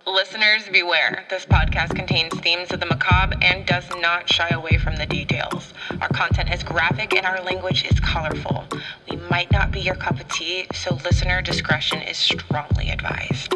Listeners, beware. This podcast contains themes of the macabre and does not shy away from the details. Our content is graphic and our language is colorful. We might not be your cup of tea, so listener discretion is strongly advised.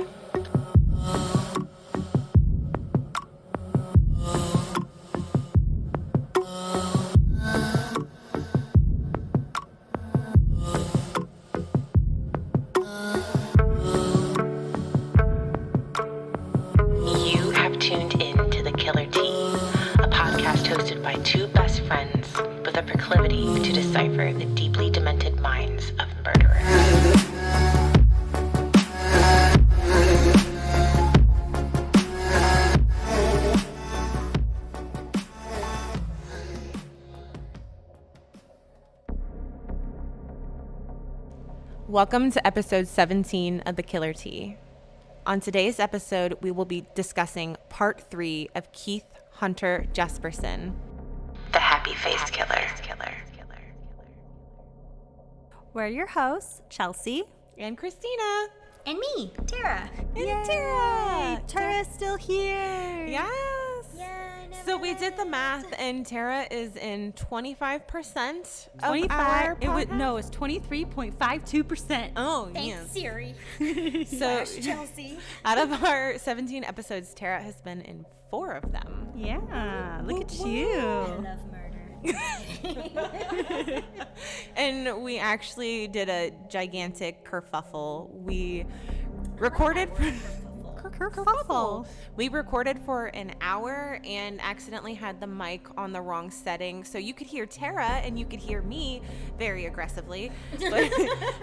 You have tuned in to The Killer Tea, a podcast hosted by two best friends with a proclivity to decipher the deeply demented minds of murderers. Welcome to episode 17 of The Killer Tea. On today's episode, we will be discussing part 3 of Keith Hunter Jesperson, the happy-faced killer. We're your hosts, Chelsea. And Christina. And me, Tara. And Tara. Tara's still here. Yes. Yeah, So we did the math, and Tara is in 25% of 25. our It's 23.52%. Oh, Thanks, yes. Siri. So Chelsea. out of our 17 episodes, Tara has been in 4 of them. Yeah, look at I you. love murder. And we actually did a gigantic kerfuffle. We recorded Kerfuffle. We recorded for an hour and accidentally had the mic on the wrong setting. So you could hear Tara and you could hear me very aggressively.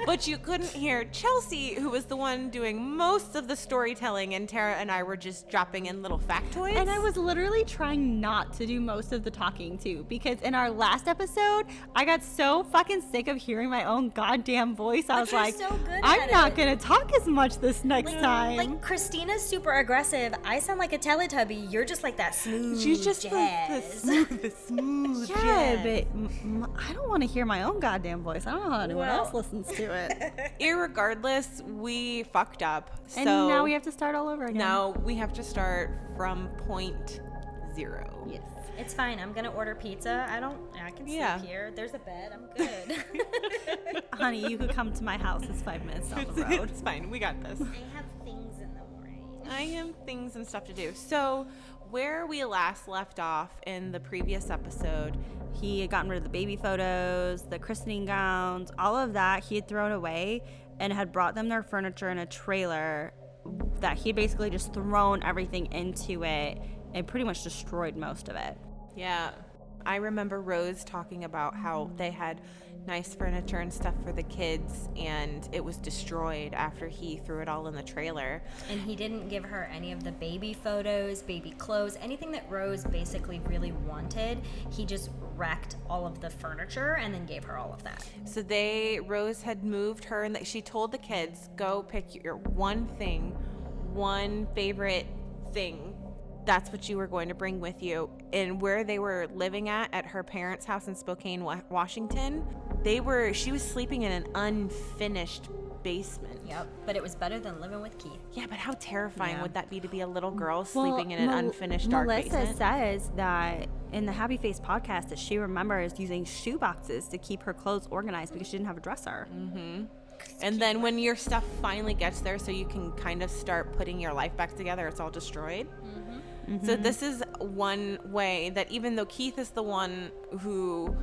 But you couldn't hear Chelsea, who was the one doing most of the storytelling, and Tara and I were just dropping in little factoids. And I was literally trying not to do most of the talking too, because in our last episode, I got so fucking sick of hearing my own goddamn voice. I was you're like, so good I'm at not it. gonna talk as much this next time. Like Christina's super aggressive. I sound like a Teletubby. You're just like that smooth She's just jazz. the smooth yeah, jazz. but I don't want to hear my own goddamn voice. I don't know how anyone else listens to it. Irregardless, we fucked up. And So now we have to start all over again. now we have to start from point 0. Yes. It's fine. I'm gonna order pizza. I can sleep here. There's a bed. I'm good. Honey, you could come to my house. It's 5 minutes down the road. It's fine. We got this. I have things in the morning. I am things and stuff to do. So, where we last left off in the previous episode, He had gotten rid of the baby photos, the christening gowns, all of that he had thrown away and had brought them their furniture in a trailer that he had basically just thrown everything into it and pretty much destroyed most of it. yeah, I remember Rose talking about how they had nice furniture and stuff for the kids, and it was destroyed after he threw it all in the trailer. And he didn't give her any of the baby photos, baby clothes, anything that Rose basically really wanted. He just wrecked all of the furniture and then gave her all of that. So Rose had moved her, and she told the kids, go pick your one favorite thing. That's what you were going to bring with you. And where they were living at her parents' house in Spokane, Washington, she was sleeping in an unfinished basement. Yep, but it was better than living with Keith. Yeah, but how terrifying would that be to be a little girl Well, sleeping in an unfinished dark Melissa basement? says that in the Happy Face podcast that she remembers using shoe boxes to keep her clothes organized because she didn't have a dresser. And then when your stuff finally gets there so you can kind of start putting your life back together, it's all destroyed. So this is one way that even though Keith is the one who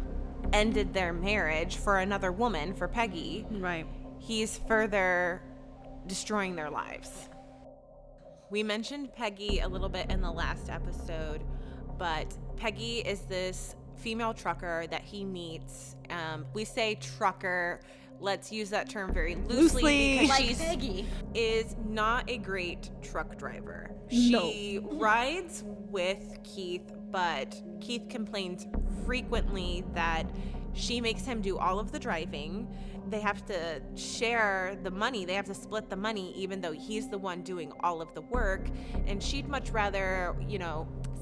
ended their marriage for another woman, for Peggy, Right. he's further destroying their lives. We mentioned Peggy a little bit in the last episode, but Peggy is this female trucker that he meets. We say trucker. Let's use that term very loosely because Like she Peggy. is not a great truck driver. No. She rides with Keith, but Keith complains frequently that she makes him do all of the driving. They have to share the money. They have to split the money, even though he's the one doing all of the work. And she'd much rather,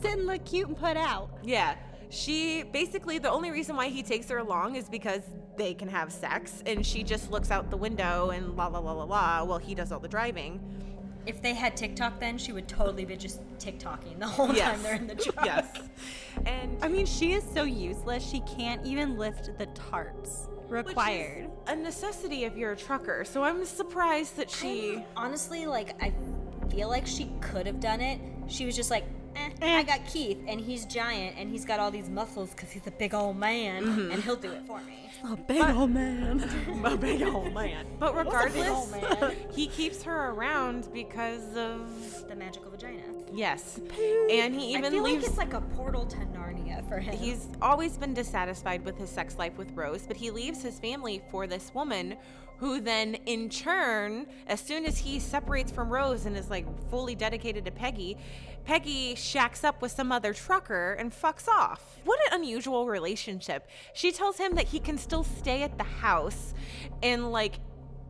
Sit and look cute and put out. yeah. She basically, the only reason why he takes her along is because they can have sex, and she just looks out the window and la la la la la while he does all the driving. If they had TikTok then, she would totally be just TikToking the whole Yes. time they're in the truck. Yes. And I mean, she is so useless. She can't even lift the tarps required. which is a necessity if you're a trucker. So I'm surprised that she. Honestly, like, I feel like she could have done it. She was just like, I got Keith, and he's giant, and he's got all these muscles because he's a big old man, and he'll do it for me. A big old man. A big old man. But What's a big regardless, old man? he keeps her around because of. The magical vagina. Yes. And he I even feel leaves. like it's like a portal to Narnia for him. He's always been dissatisfied with his sex life with Rose, but he leaves his family for this woman who then, in turn, as soon as he separates from Rose and is like fully dedicated to Peggy, Peggy shacks up with some other trucker and fucks off. What an unusual relationship. She tells him that he can still stay at the house, and like,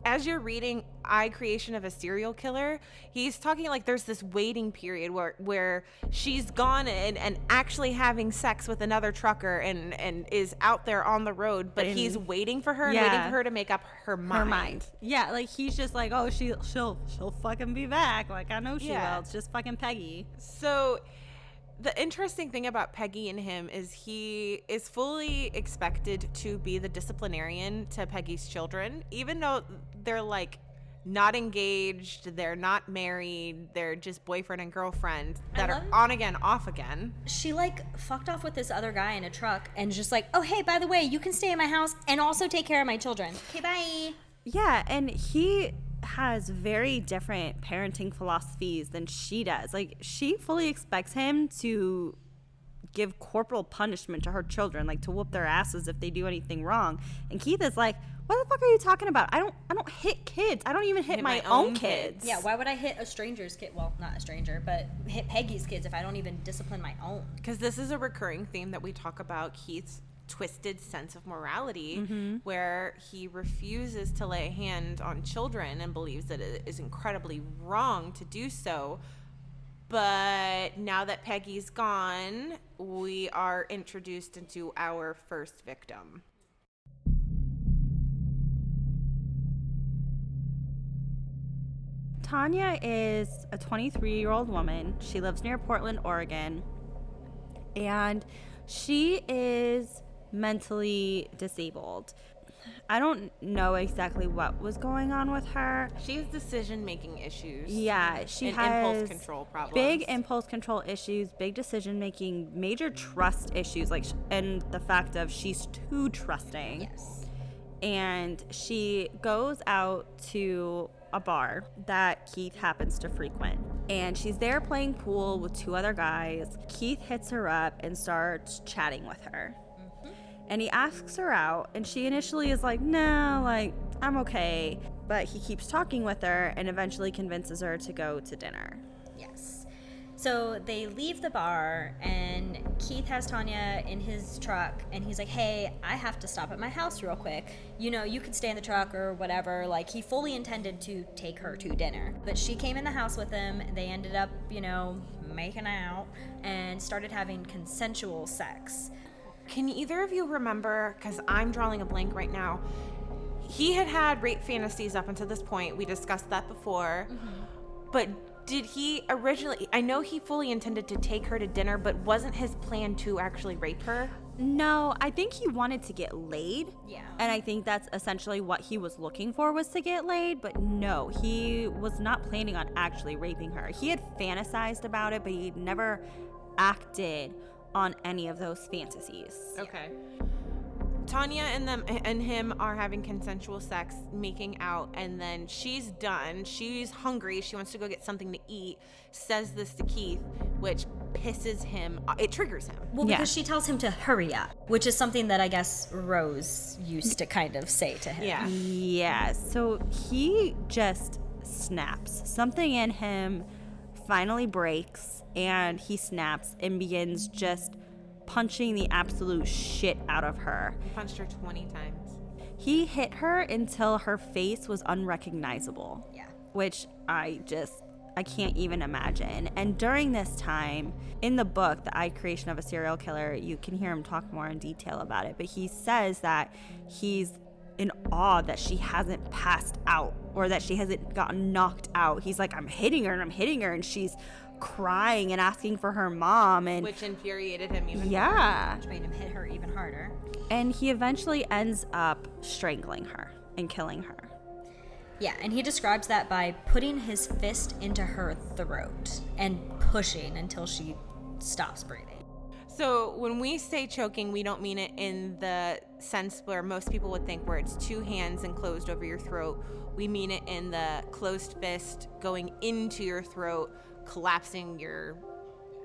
as you're reading Creation of a Serial Killer, he's talking like there's this waiting period where she's gone and actually having sex with another trucker and is out there on the road, but he's waiting for her and waiting for her to make up her mind. Her mind. Yeah, like he's just like, oh, she'll fucking be back. Like, I know she will. It's just fucking Peggy. So the interesting thing about Peggy and him is he is fully expected to be the disciplinarian to Peggy's children, even though they're like not engaged, they're not married, they're just boyfriend and girlfriend that are on again, off again. She like fucked off with this other guy in a truck and just like, oh hey, by the way, you can stay in my house and also take care of my children. Okay, bye. Yeah, and he has very different parenting philosophies than she does. Like, she fully expects him to give corporal punishment to her children, like to whoop their asses if they do anything wrong. And Keith is like, what the fuck are you talking about? I don't hit kids. I don't even hit my own kids. Yeah, why would I hit a stranger's kid? Well, not a stranger, but hit Peggy's kids if I don't even discipline my own? Because this is a recurring theme that we talk about, Keith's twisted sense of morality, where he refuses to lay a hand on children and believes that it is incredibly wrong to do so. But now that Peggy's gone, we are introduced into our first victim. Tanya is a 23-year-old woman. She lives near Portland, Oregon. And she is mentally disabled. I don't know exactly what was going on with her. She has decision-making issues. Yeah, she and has impulse control problems. big impulse control issues, big decision-making, major trust issues, like, and the fact of she's too trusting. Yes. And she goes out to a bar that Keith happens to frequent. And she's there playing pool with two other guys. Keith hits her up and starts chatting with her. And he asks her out, and she initially is like, no, like, I'm okay. But he keeps talking with her and eventually convinces her to go to dinner. Yes. So they leave the bar, and Keith has Tanya in his truck, and he's like, hey, I have to stop at my house real quick. You know, you could stay in the truck or whatever. Like, he fully intended to take her to dinner. But she came in the house with him. They ended up, you know, making out and started having consensual sex. Can either of you remember, because I'm drawing a blank right now, he had rape fantasies up until this point. We discussed that before. But did he originally, I know he fully intended to take her to dinner, but wasn't his plan to actually rape her? No, I think he wanted to get laid. Yeah. And I think that's essentially what he was looking for, was to get laid. But no, he was not planning on actually raping her. He had fantasized about it, but he'd never acted on any of those fantasies. Okay. Tanya and him are having consensual sex, making out, and then she's done. She's hungry. She wants to go get something to eat. Says this to Keith, which pisses him. It triggers him. Well, because she tells him to hurry up, which is something that I guess Rose used to kind of say to him. Yeah. Yeah, so he just snaps. Something in him finally breaks, and he snaps and begins just punching the absolute shit out of her. He punched her 20 times. He hit her until her face was unrecognizable. Yeah. Which I can't even imagine. And during this time, in the book, The Creation of a Serial Killer, you can hear him talk more in detail about it. But he says that he's in awe that she hasn't passed out or that she hasn't gotten knocked out. He's like, I'm hitting her and she's crying and asking for her mom, and which infuriated him even yeah, Which made him hit her even harder. and he eventually ends up strangling her and killing her. Yeah, and he describes that by putting his fist into her throat and pushing until she stops breathing. So when we say choking, we don't mean it in the sense where most people would think, where it's two hands enclosed over your throat. We mean it in the closed fist going into your throat, collapsing your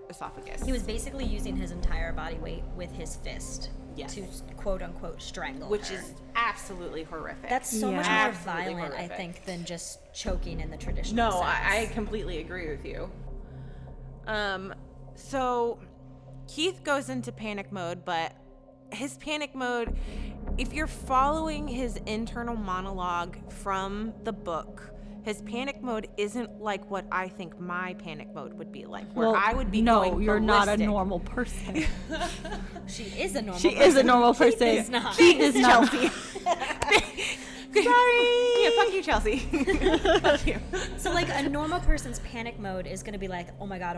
esophagus. He was basically using his entire body weight with his fist Yes. to quote unquote strangle which her. is absolutely horrific. That's so much Yeah. more Absolutely violent, horrific. I think, than just choking in the traditional No, sense. I completely agree with you. So Keith goes into panic mode, but his panic mode, if you're following his internal monologue from the book, his panic mode isn't like what I think my panic mode would be like, where I would be going you're not a ballistic. normal person. She is a normal She person. is a normal Keith person. is not. Keith is not. Sorry. Yeah, fuck you, Chelsea. Fuck you. So, like, a normal person's panic mode is going to be like, oh my god,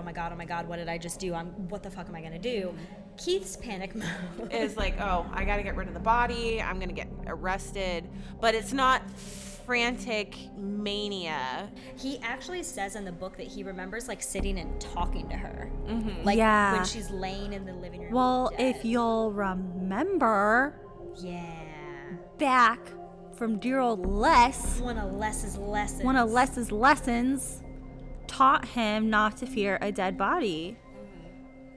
what did I just do? What the fuck am I going to do? Keith's panic mode Is like, oh, I gotta get rid of the body, I'm gonna get arrested, but it's not frantic mania. He actually says in the book that he remembers, like, sitting and talking to her. Like, Yeah. when she's laying in the living room. Well, dead. if you'll remember Yeah. back from dear old Les, One of Les's lessons. one of Les's lessons taught him not to fear a dead body.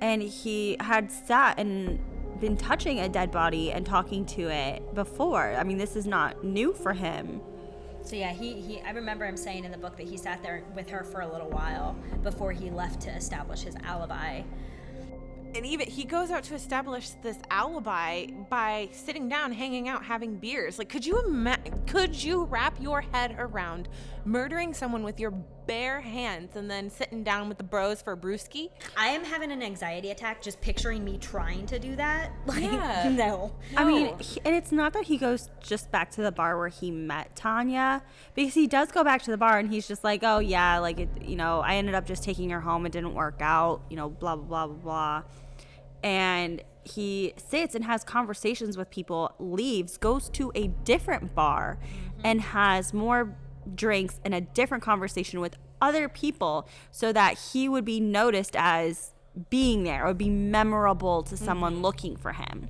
And he had sat and been touching a dead body and talking to it before. I mean, this is not new for him. So yeah, I remember him saying in the book that he sat there with her for a little while before he left to establish his alibi. And even he goes out to establish this alibi by sitting down, hanging out, having beers. Like, could you wrap your head around murdering someone with your bare hands and then sitting down with the bros for a brewski? I am having an anxiety attack just picturing me trying to do that. Like, Yeah. no. I mean, No. and it's not that he goes just back to the bar where he met Tanya, because he does go back to the bar and he's just like, oh yeah, like, I ended up just taking her home. It didn't work out, blah, blah, blah, blah, blah. And he sits and has conversations with people, leaves, goes to a different bar and has more drinks and a different conversation with other people so that he would be noticed as being there or be memorable to someone looking for him.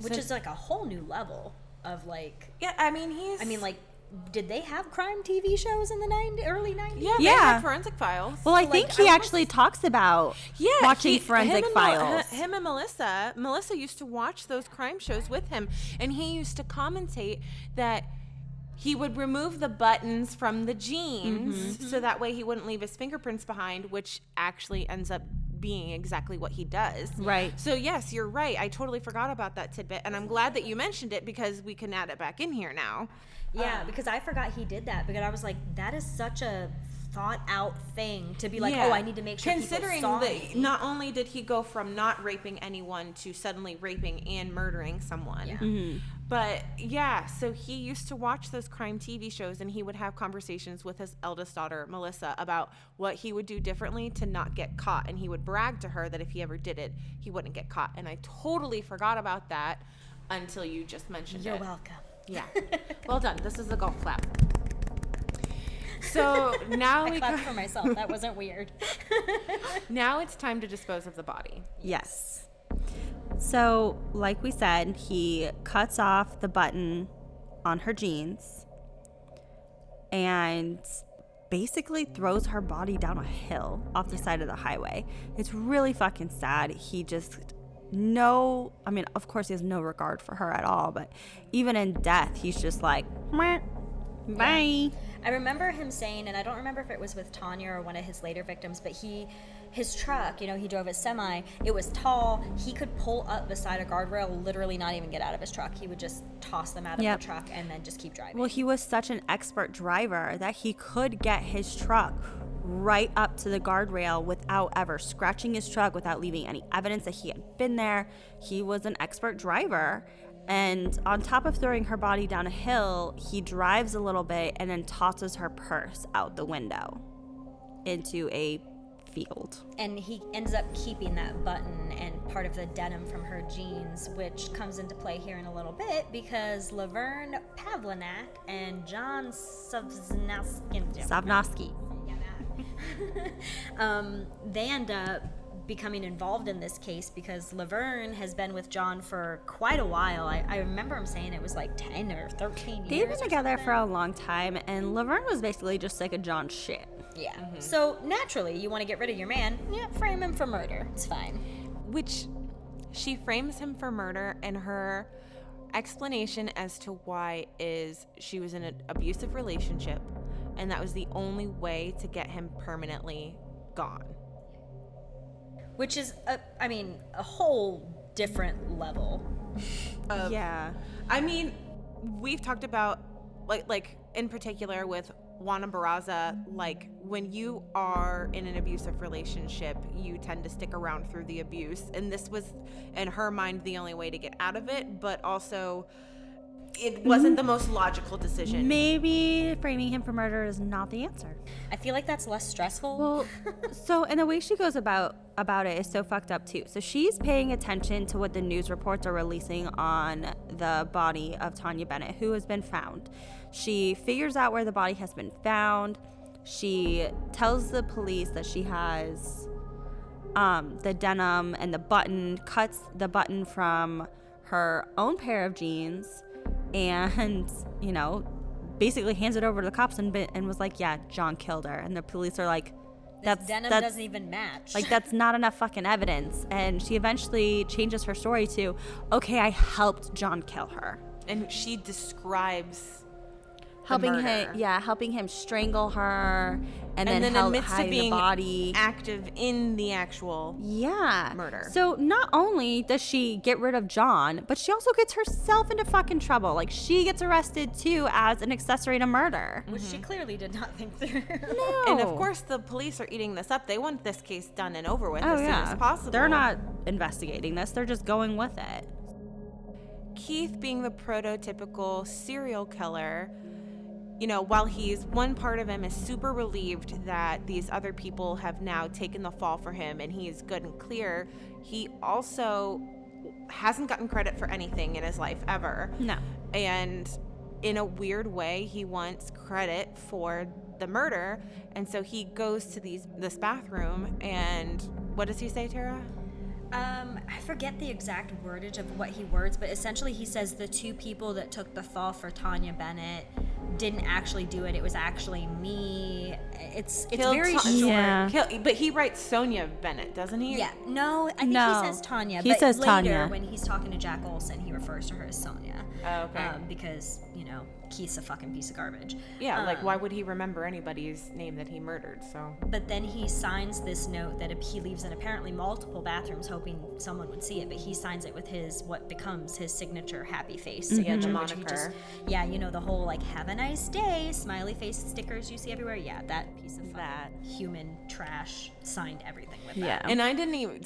Which is like a whole new level of like, Yeah, I mean, like, did they have crime TV shows in the early 90s? yeah, they Yeah. had Forensic Files. Well, I Like, think he I actually talks about watching Forensic Files. Him and Melissa used to watch those crime shows with him, and he used to commentate that he would remove the buttons from the jeans so that way he wouldn't leave his fingerprints behind, which actually ends up being exactly what he does. Right. So yes, you're right. I totally forgot about that tidbit, and I'm glad that you mentioned it because we can add it back in here now. Yeah, because I forgot he did that, because I was like, that is such a thought out thing to be like, Yeah. oh, I need to make sure Considering people saw that me. not only did he go from not raping anyone to suddenly raping and murdering someone. Yeah. But yeah, so he used to watch those crime TV shows and he would have conversations with his eldest daughter, Melissa, about what he would do differently to not get caught. And he would brag to her that if he ever did it, he wouldn't get caught. And I totally forgot about that until you just mentioned You're it. welcome. Yeah. Well done. This is a golf clap. So now I we clapped for myself. That wasn't weird. now it's time to dispose of the body. Yes. So, like we said, he cuts off the button on her jeans and basically throws her body down a hill off the side of the highway. It's really fucking sad. He just of course he has no regard for her at all, but even in death, he's just like, "Meh, bye." I remember him saying, and I don't remember if it was with Tanya or one of his later victims, but his truck, he drove a semi, it was tall, he could pull up beside a guardrail, literally not even get out of his truck. He would just toss them out of Yep. the truck and then just keep driving. Well, he was such an expert driver that he could get his truck right up to the guardrail without ever scratching his truck, without leaving any evidence that he had been there. He was an expert driver. And on top of throwing her body down a hill, he drives a little bit and then tosses her purse out the window into a field. And he ends up keeping that button and part of the denim from her jeans, which comes into play here in a little bit because Laverne Pavlinac and John Savnosky. They end up becoming involved in this case because Laverne has been with John for quite a while. I remember him saying it was like 10 or 13 years. They've been together for a long time, and Laverne was basically just sick of John's shit. Yeah. So naturally, you want to get rid of your man. Yeah, frame him for murder. It's fine. Which she frames him for murder, and her explanation as to why is she was in an abusive relationship, and that was the only way to get him permanently gone. Which is, a whole different level. Yeah. I mean, we've talked about, like in particular with Juana Barraza, like when you are in an abusive relationship, you tend to stick around through the abuse. And this was, in her mind, the only way to get out of it, but also it wasn't the most logical decision. Maybe framing him for murder is not the answer. I feel like that's less stressful. Well, so, and the way she goes about it is so fucked up too. So she's paying attention to what the news reports are releasing on the body of Tanya Bennett, who has been found. She figures out where the body has been found. She tells the police that she has the denim and the button, cuts the button from her own pair of jeans, and, you know, basically hands it over to the cops and was like, yeah, John killed her. And the police are like, This denim doesn't even match. Like, that's not enough fucking evidence. And she eventually changes her story to, okay, I helped John kill her. And she describes helping him strangle her, and then help admits hide to being the body. active in the actual murder. So not only does she get rid of John, but she also gets herself into fucking trouble. Like, she gets arrested too as an accessory to murder. Which she clearly did not think through. No. And of course the police are eating this up. They want this case done and over with as soon as possible. They're not investigating this. They're just going with it. Keith, being the prototypical serial killer, you know, while one part of him is super relieved that these other people have now taken the fall for him and he is good and clear, he also hasn't gotten credit for anything in his life ever. No. And in a weird way, he wants credit for the murder. And so he goes to this bathroom, and what does he say, Tara? I forget the exact wordage of what he words, but essentially he says the two people that took the fall for Tanya Bennett didn't actually do it. It was actually me. It's very short. Yeah. But he writes Sonia Bennett, doesn't he? Yeah. No, I think No. he says Tanya. He but says later, Tanya. when he's talking to Jack Olson, he refers to her as Sonia. Oh, okay. Because, you know, Keith's a fucking piece of garbage. Yeah, like why would he remember anybody's name that he murdered? So. But then he signs this note that he leaves in apparently multiple bathrooms hoping someone would see it, but he signs it with what becomes his signature happy face signature, the which he moniker. you know, the whole like have a nice day smiley face stickers you see everywhere. Yeah, that piece of that human trash signed everything with that. And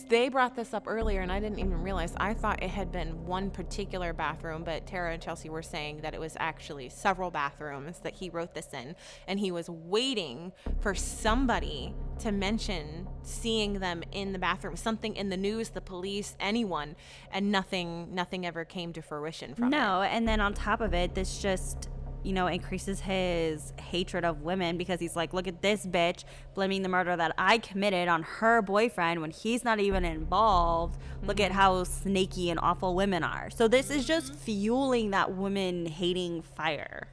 they brought this up earlier and I didn't even realize. I thought it had been one particular bathroom, but Tara and Chelsea were saying that it was actually several bathrooms that he wrote this in, and he was waiting for somebody to mention seeing them in the bathroom, something in the news, the police, anyone, and nothing ever came to fruition from it. No, and then on top of it, this just, you know, increases his hatred of women, because he's like, look at this bitch blaming the murder that I committed on her boyfriend when he's not even involved. Look at how snaky and awful women are. So this is just fueling that woman hating fire.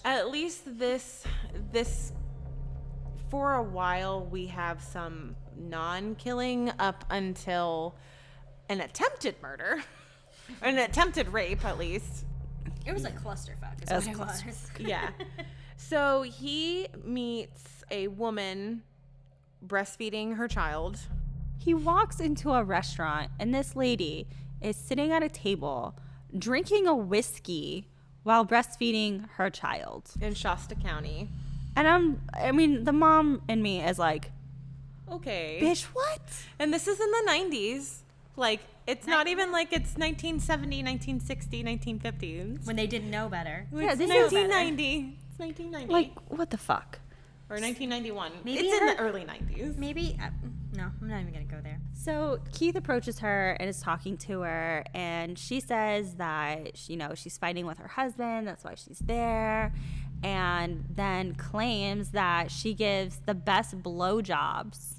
At least this for a while we have some non-killing up until an attempted murder, an attempted rape at least. It was a clusterfuck is what it was. Yeah. So he meets a woman breastfeeding her child. He walks into a restaurant, and this lady is sitting at a table drinking a whiskey while breastfeeding her child In Shasta County. And the mom in me is like, Okay. bitch, what? And this is in the 90s. Like, it's not even like it's 1970, 1960, 1950. When they didn't know better. Yeah, It's this is 1990. It's 1990. like, what the fuck? Or 1991. Maybe it's in her- the early 90s. Maybe, no, I'm not even going to go there. So Keith approaches her and is talking to her, and she says that, she's fighting with her husband. That's why she's there. And then claims that she gives the best blowjobs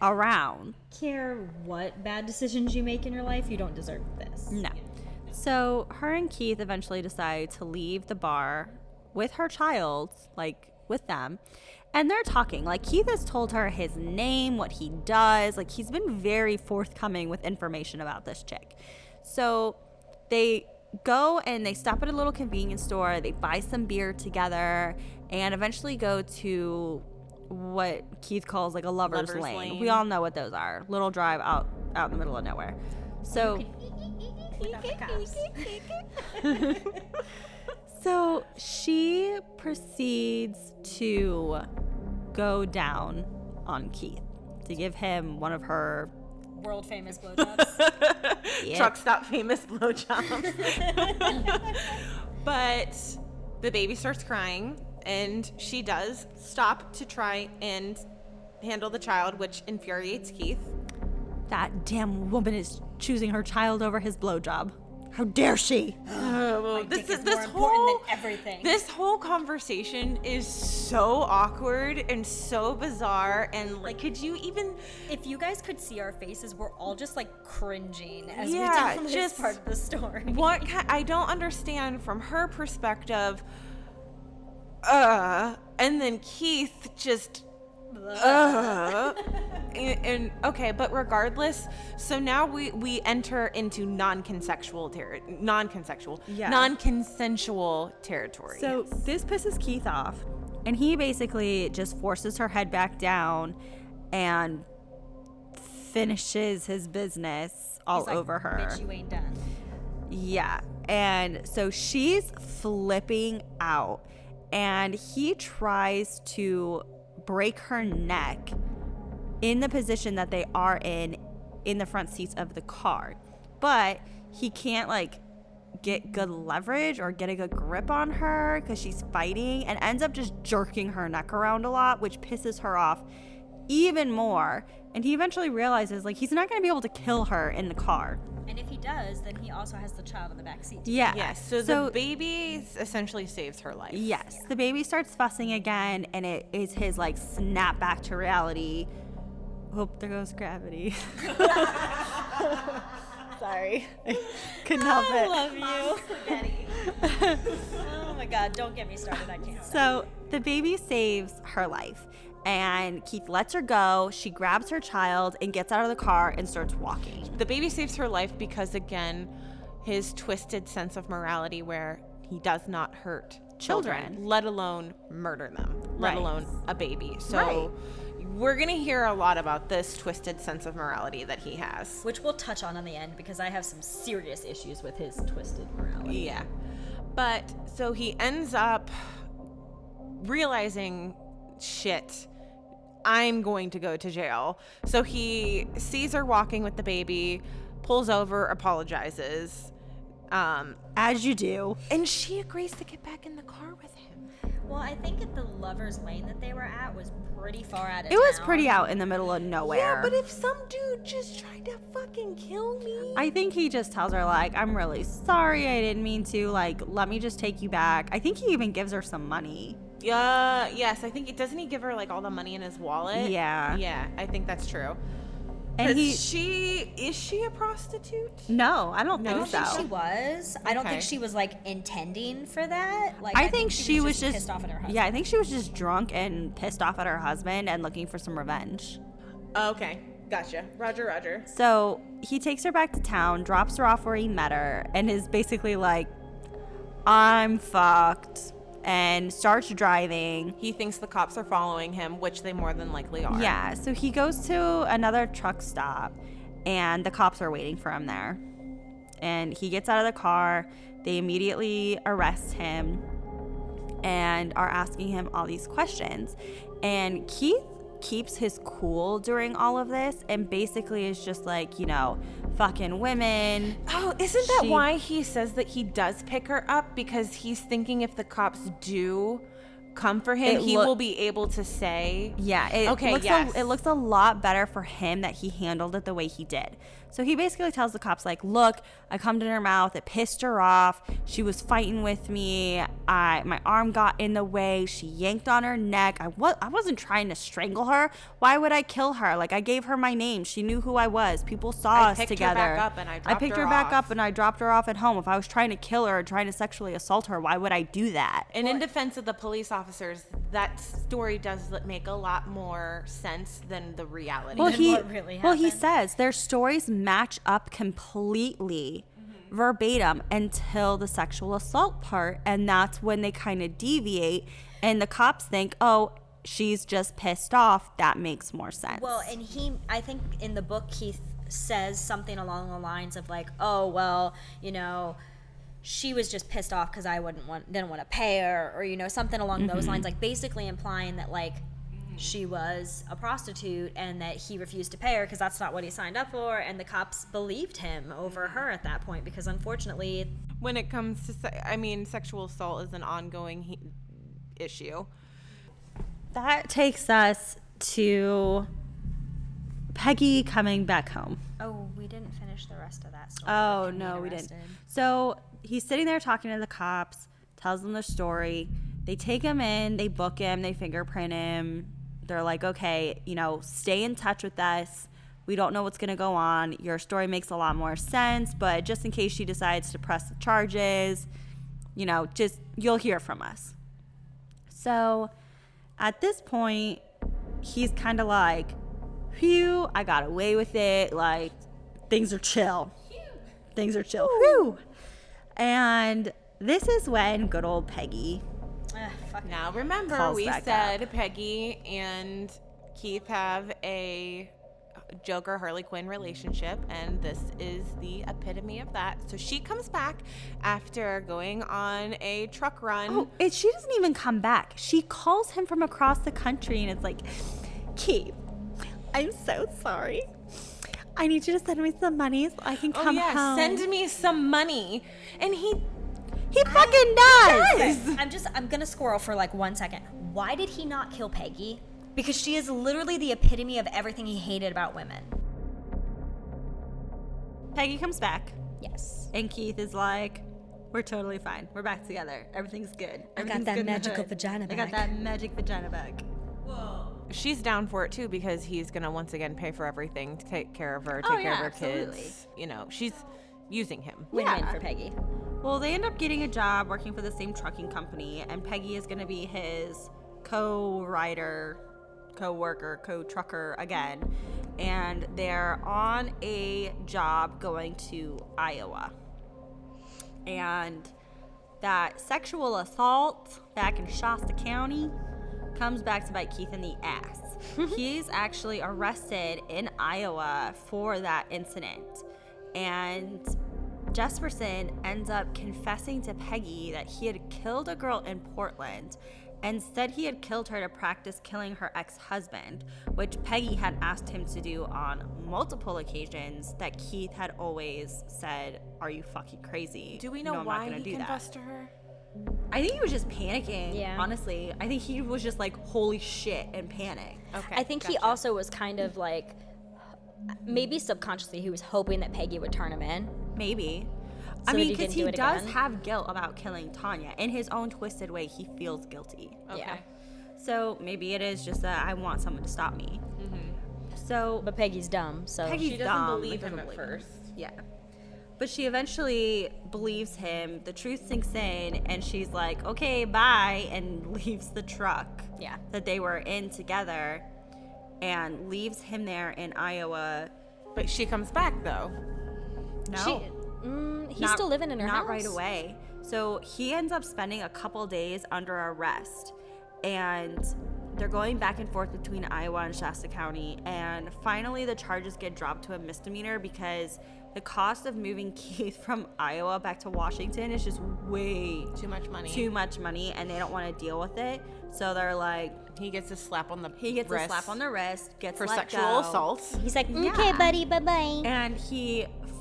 around. Care what bad decisions you make in your life, you don't deserve this. No. So her and Keith eventually decide to leave the bar with her child, like with them. And they're talking. Like, Keith has told her his name, what he does. Like, he's been very forthcoming with information about this chick. So they go and they stop at a little convenience store. They buy some beer together and eventually go to what Keith calls like a lover's lane. We all know what those are. Little drive out in the middle of nowhere. So Without the cops. So she proceeds to go down on Keith to give him one of her World famous blowjobs. Truck stop famous blowjobs. But the baby starts crying, and she does stop to try and handle the child, which infuriates Keith. That damn woman is choosing her child over his blowjob. How dare she? My dick is more important than everything. This whole conversation is so awkward and so bizarre, and like, could you even? If you guys could see our faces, we're all just like cringing as we Yeah, tell this just- part of the story. I don't understand from her perspective. And then Keith just. And okay, but regardless, so now we enter into non-consensual territory. So this pisses Keith off, and he basically just forces her head back down and finishes his business all He's like, over her. Bitch, you ain't done. Yeah. And so she's flipping out, and he tries to break her neck in the position that they are in the front seats of the car. But he can't like get good leverage or get a good grip on her because she's fighting, and ends up just jerking her neck around a lot, which pisses her off even more. And he eventually realizes like he's not going to be able to kill her in the car. And if he does, then he also has the child in the back seat. Yeah. yes, so the baby essentially saves her life. Yes, the baby starts fussing again, and it is his like snap back to reality. Hope there goes gravity. Sorry, couldn't help it. love you. Oh my god, don't get me started. I can't. So the baby saves her life, and Keith lets her go. She grabs her child and gets out of the car and starts walking. The baby saves her life because, again, his twisted sense of morality where he does not hurt children, let alone murder them, let Right. alone a baby. So Right. we're going to hear a lot about this twisted sense of morality that he has. Which we'll touch on the end because I have some serious issues with his twisted morality. Yeah. But so he ends up realizing, shit, I'm going to go to jail. So he sees her walking with the baby, pulls over, apologizes. As you do. And she agrees to get back in the car with him. Well, I think at the lover's lane that they were at was pretty far out of It was town. pretty out in the middle of nowhere. Yeah, but if some dude just tried to fucking kill me. I think he just tells her like, I'm really sorry, I didn't mean to, like, let me just take you back. I think he even gives her some money. Yes, I think doesn't he give her like all the money in his wallet? Yeah. Yeah, I think that's true. And he is she a prostitute? No, I don't I think don't so. think she was. I don't think Okay. she was like intending for that. Like I think she was just pissed off at her husband. Yeah, I think she was just drunk and pissed off at her husband and looking for some revenge. Okay, gotcha. Roger. So he takes her back to town, drops her off where he met her, and is basically like, I'm fucked, and starts driving. He thinks the cops are following him, which they more than likely are. Yeah, so he goes to another truck stop, and the cops are waiting for him there. And he gets out of the car. They immediately arrest him and are asking him all these questions. And Keith keeps his cool during all of this and basically is just like, fucking women. Oh, isn't that why he says that he does pick her up? Because he's thinking if the cops do come for him, he will be able to say. Yeah. It looks a lot better for him that he handled it the way he did. So he basically tells the cops, like, look, I cummed in her mouth. It pissed her off. She was fighting with me. My arm got in the way. She yanked on her neck. I wasn't trying to strangle her. Why would I kill her? Like, I gave her my name. She knew who I was. People saw us together. I picked her back up and I dropped her off at home. If I was trying to kill her or trying to sexually assault her, why would I do that? And in defense of the police officers, that story does make a lot more sense than the reality. What really happened. Well, he says their stories match up completely verbatim until the sexual assault part, and that's when they kind of deviate and the cops think, oh, she's just pissed off. That makes more sense. Well, and I think in the book he says something along the lines of like, oh, well, she was just pissed off because I didn't want to pay her, or something along those lines, like basically implying that like she was a prostitute and that he refused to pay her because that's not what he signed up for, and the cops believed him over her at that point because unfortunately, when it comes to sexual assault is an ongoing issue. That takes us to Peggy coming back home. Oh, we didn't finish the rest of that story. Oh, no, we didn't. So he's sitting there talking to the cops, tells them the story. They take him in, they book him, they fingerprint him. They're like, okay, stay in touch with us. We don't know what's going to go on. Your story makes a lot more sense, but just in case she decides to press the charges, you'll hear from us. So at this point, he's kind of like, phew, I got away with it. Like, things are chill. Things are chill. Whew. And this is when good old Peggy. Now remember, we said Peggy and Keith have a Joker Harley Quinn relationship, and this is the epitome of that. So she comes back after going on a truck run. Oh, she doesn't even come back. She calls him from across the country, and it's like, Keith, I'm so sorry. I need you to send me some money so I can come home. Send me some money. And he fucking does. I'm gonna squirrel for like 1 second. Why did he not kill Peggy? Because she is literally the epitome of everything he hated about women. Peggy comes back. Yes. And Keith is like, we're totally fine. We're back together. Everything's good. I got that magical vagina back. I got that magic vagina back. Whoa. She's down for it too because he's gonna once again pay for everything, to take care of her, take care of her kids. She's using him. Win-win for Peggy. Well, they end up getting a job working for the same trucking company, and Peggy is going to be his co-rider, co-worker, co-trucker again. And they're on a job going to Iowa. And that sexual assault back in Shasta County comes back to bite Keith in the ass. He's actually arrested in Iowa for that incident. And Jesperson ends up confessing to Peggy that he had killed a girl in Portland and said he had killed her to practice killing her ex-husband, which Peggy had asked him to do on multiple occasions that Keith had always said, are you fucking crazy? Do we know why he confessed to her? I think he was just panicking, yeah. Honestly. I think he was just like, holy shit, and panic. Okay, I think he also was kind of like, maybe subconsciously he was hoping that Peggy would turn him in. Maybe. So because he does have guilt about killing Tanya. In his own twisted way, he feels guilty. Okay. Yeah. So maybe it is just that I want someone to stop me. So, But Peggy's dumb, so she doesn't dumb. believe him at first. Yeah. But she eventually believes him. The truth sinks in, and she's like, okay, bye, and leaves the truck that they were in together and leaves him there in Iowa. But she comes back, though. No. He's still living in her house. Not right away. So he ends up spending a couple days under arrest, and they're going back and forth between Iowa and Shasta County, and finally the charges get dropped to a misdemeanor because the cost of moving Keith from Iowa back to Washington is just way Too much money. and they don't want to deal with it. So they're like, He gets a slap on the a slap on the wrist, gets for let sexual go. assault. He's like, okay, buddy, bye-bye. And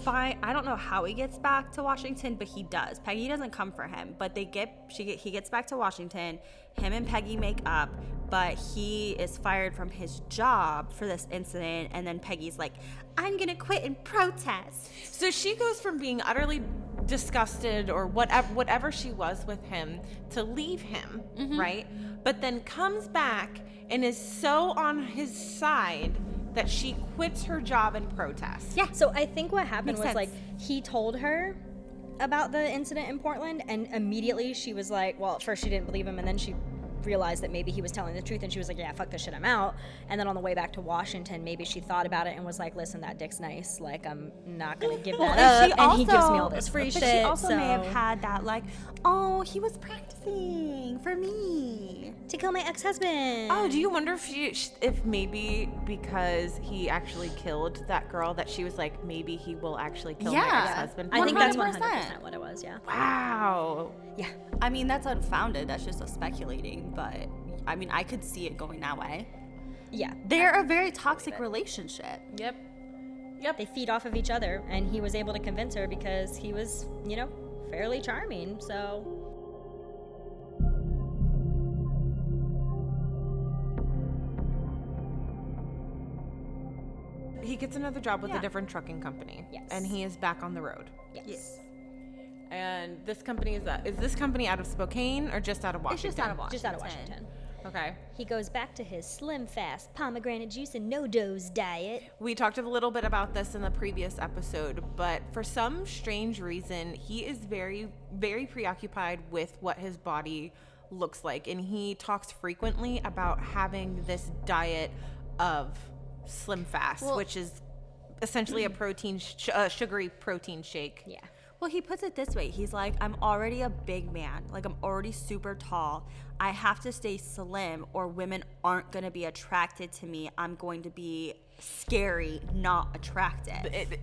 I don't know how he gets back to Washington, but he does. Peggy doesn't come for him, but he gets back to Washington. Him and Peggy make up, but he is fired from his job for this incident. And then Peggy's like, I'm gonna quit and protest. So she goes from being utterly disgusted or whatever she was with him to leave him, right? But then comes back and is so on his side that she quits her job and protests. Yeah. So I think what happened Makes was like sense. he told her about the incident in Portland, and immediately she was like, well, at first she didn't believe him, and then she realized that maybe he was telling the truth, and she was like, yeah, fuck this shit, I'm out. And then on the way back to Washington, maybe she thought about it and was like, listen, that dick's nice, like, I'm not gonna give that up, and he gives me all this free shit. She also so may have had that, like, oh, he was practicing for me to kill my ex-husband. Oh, do you wonder if maybe because he actually killed that girl that she was like, maybe he will actually kill my ex-husband? I think that's 100%. 100% what it was. Yeah. Wow. Yeah. I mean, that's unfounded. That's just a speculating, but I mean, I could see it going that way. Yeah. They're a very toxic relationship. Yep. They feed off of each other, and he was able to convince her because he was, fairly charming. So He gets another job with a different trucking company. Yes. And he is back on the road. yes. And this company is this company out of Spokane or just out of Washington? It's just out of Washington. Just out of Washington. Okay. He goes back to his slim fast pomegranate juice and no dose diet. We talked a little bit about this in the previous episode, but for some strange reason, he is very, very preoccupied with what his body looks like. And he talks frequently about having this diet of Slim Fast, which is essentially a sugary protein shake. Yeah. Well, he puts it this way. He's like, I'm already a big man. Like, I'm already super tall. I have to stay slim or women aren't going to be attracted to me. I'm going to be scary, not attractive.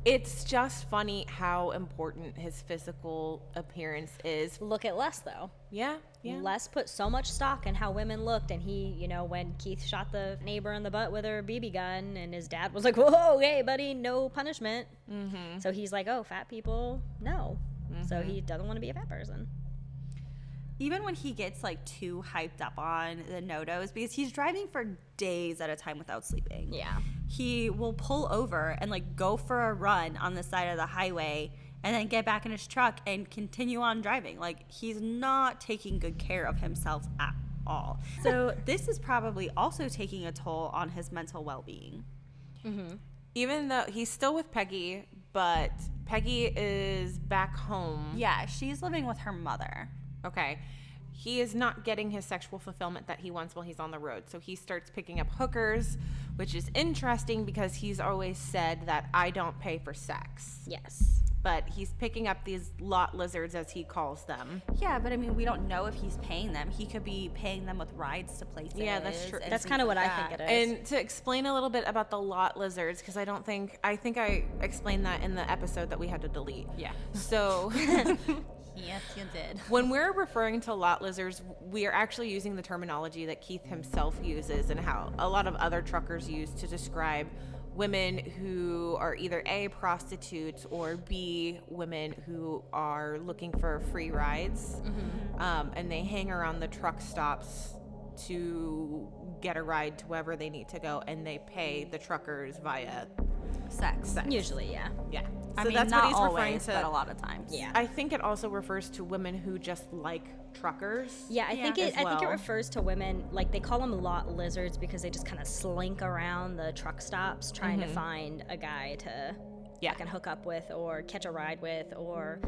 It's just funny how important his physical appearance is. Look at Les, though. Yeah. Les put so much stock in how women looked, and he, when Keith shot the neighbor in the butt with her BB gun, and his dad was like, whoa, hey, buddy, no punishment. Mm-hmm. So he's like, oh, fat people, no. Mm-hmm. So he doesn't want to be a fat person. Even when he gets like too hyped up on the no-dos, because he's driving for days at a time without sleeping. Yeah. He will pull over and like go for a run on the side of the highway and then get back in his truck and continue on driving. Like, he's not taking good care of himself at all. So this is probably also taking a toll on his mental well-being. Mm-hmm. Even though he's still with Peggy, but Peggy is back home. Yeah, she's living with her mother. Okay. He is not getting his sexual fulfillment that he wants while he's on the road. So he starts picking up hookers, which is interesting because he's always said that I don't pay for sex. Yes. But he's picking up these lot lizards, as he calls them. Yeah, but I mean, we don't know if he's paying them. He could be paying them with rides to places. Yeah, that's true. That's kind of what I think it is. And to explain a little bit about the lot lizards, because I think I explained that in the episode that we had to delete. Yeah. So Yes, you did. when we're referring to lot lizards, we are actually using the terminology that Keith himself uses and how a lot of other truckers use to describe women who are either A, prostitutes, or B, women who are looking for free rides. Mm-hmm. And they hang around the truck stops to get a ride to wherever they need to go, and they pay the truckers via Sex. Usually, yeah. Yeah. I So mean, that's not what he's always, referring to. but a lot of times. Yeah. I think it also refers to women who just like truckers. Yeah, I think as it well. refers to women, like they call them lot lizards because they just kind of slink around the truck stops trying to find a guy to fucking hook up with or catch a ride with, or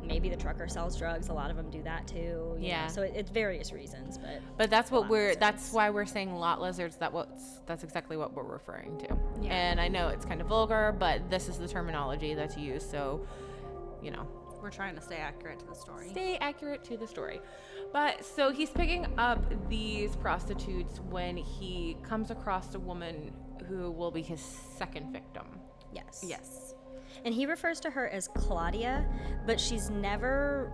maybe the trucker sells drugs. A lot of them do that too. you know, so it's various reasons, But that's what lot that's why we're saying lot lizards. That's exactly what we're referring to. Yeah. And I know it's kind of vulgar, but this is the terminology that's used. So, We're trying to stay accurate to the story. stay accurate to the story. But so he's picking up these prostitutes when he comes across a woman who will be his second victim. yes. Yes. And he refers to her as Claudia, but she's never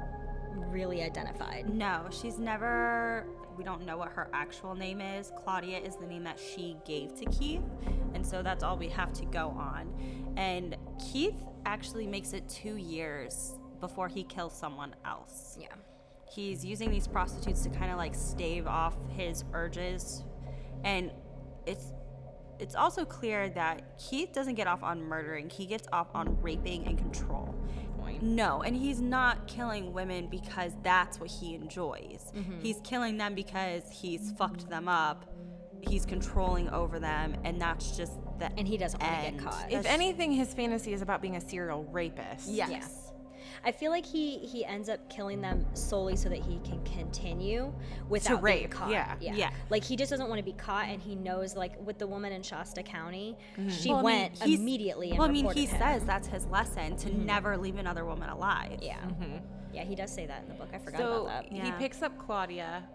really identified. No, she's never, we don't know what her actual name is. Claudia is the name that she gave to Keith, and so that's all we have to go on. And Keith actually makes it 2 years before he kills someone else. Yeah. He's using these prostitutes to kind of like stave off his urges, and it's also clear that Keith doesn't get off on murdering. He gets off on raping and control. No, and he's not killing women because that's what he enjoys. He's killing them because he's fucked them up. He's controlling over them, and that's just the And he doesn't want to end. get caught. If anything, his fantasy is about being a serial rapist. Yes. Yeah. I feel like he ends up killing them solely so that he can continue without being rape, caught. yeah. Like he just doesn't want to be caught, and he knows, like with the woman in Shasta County, she Well, I mean, went he's- immediately and Well, I mean, reported he him. says that's his lesson, to never leave another woman alive. Yeah. Yeah, he does say that in the book. I forgot So about that. he Yeah. picks up Claudia,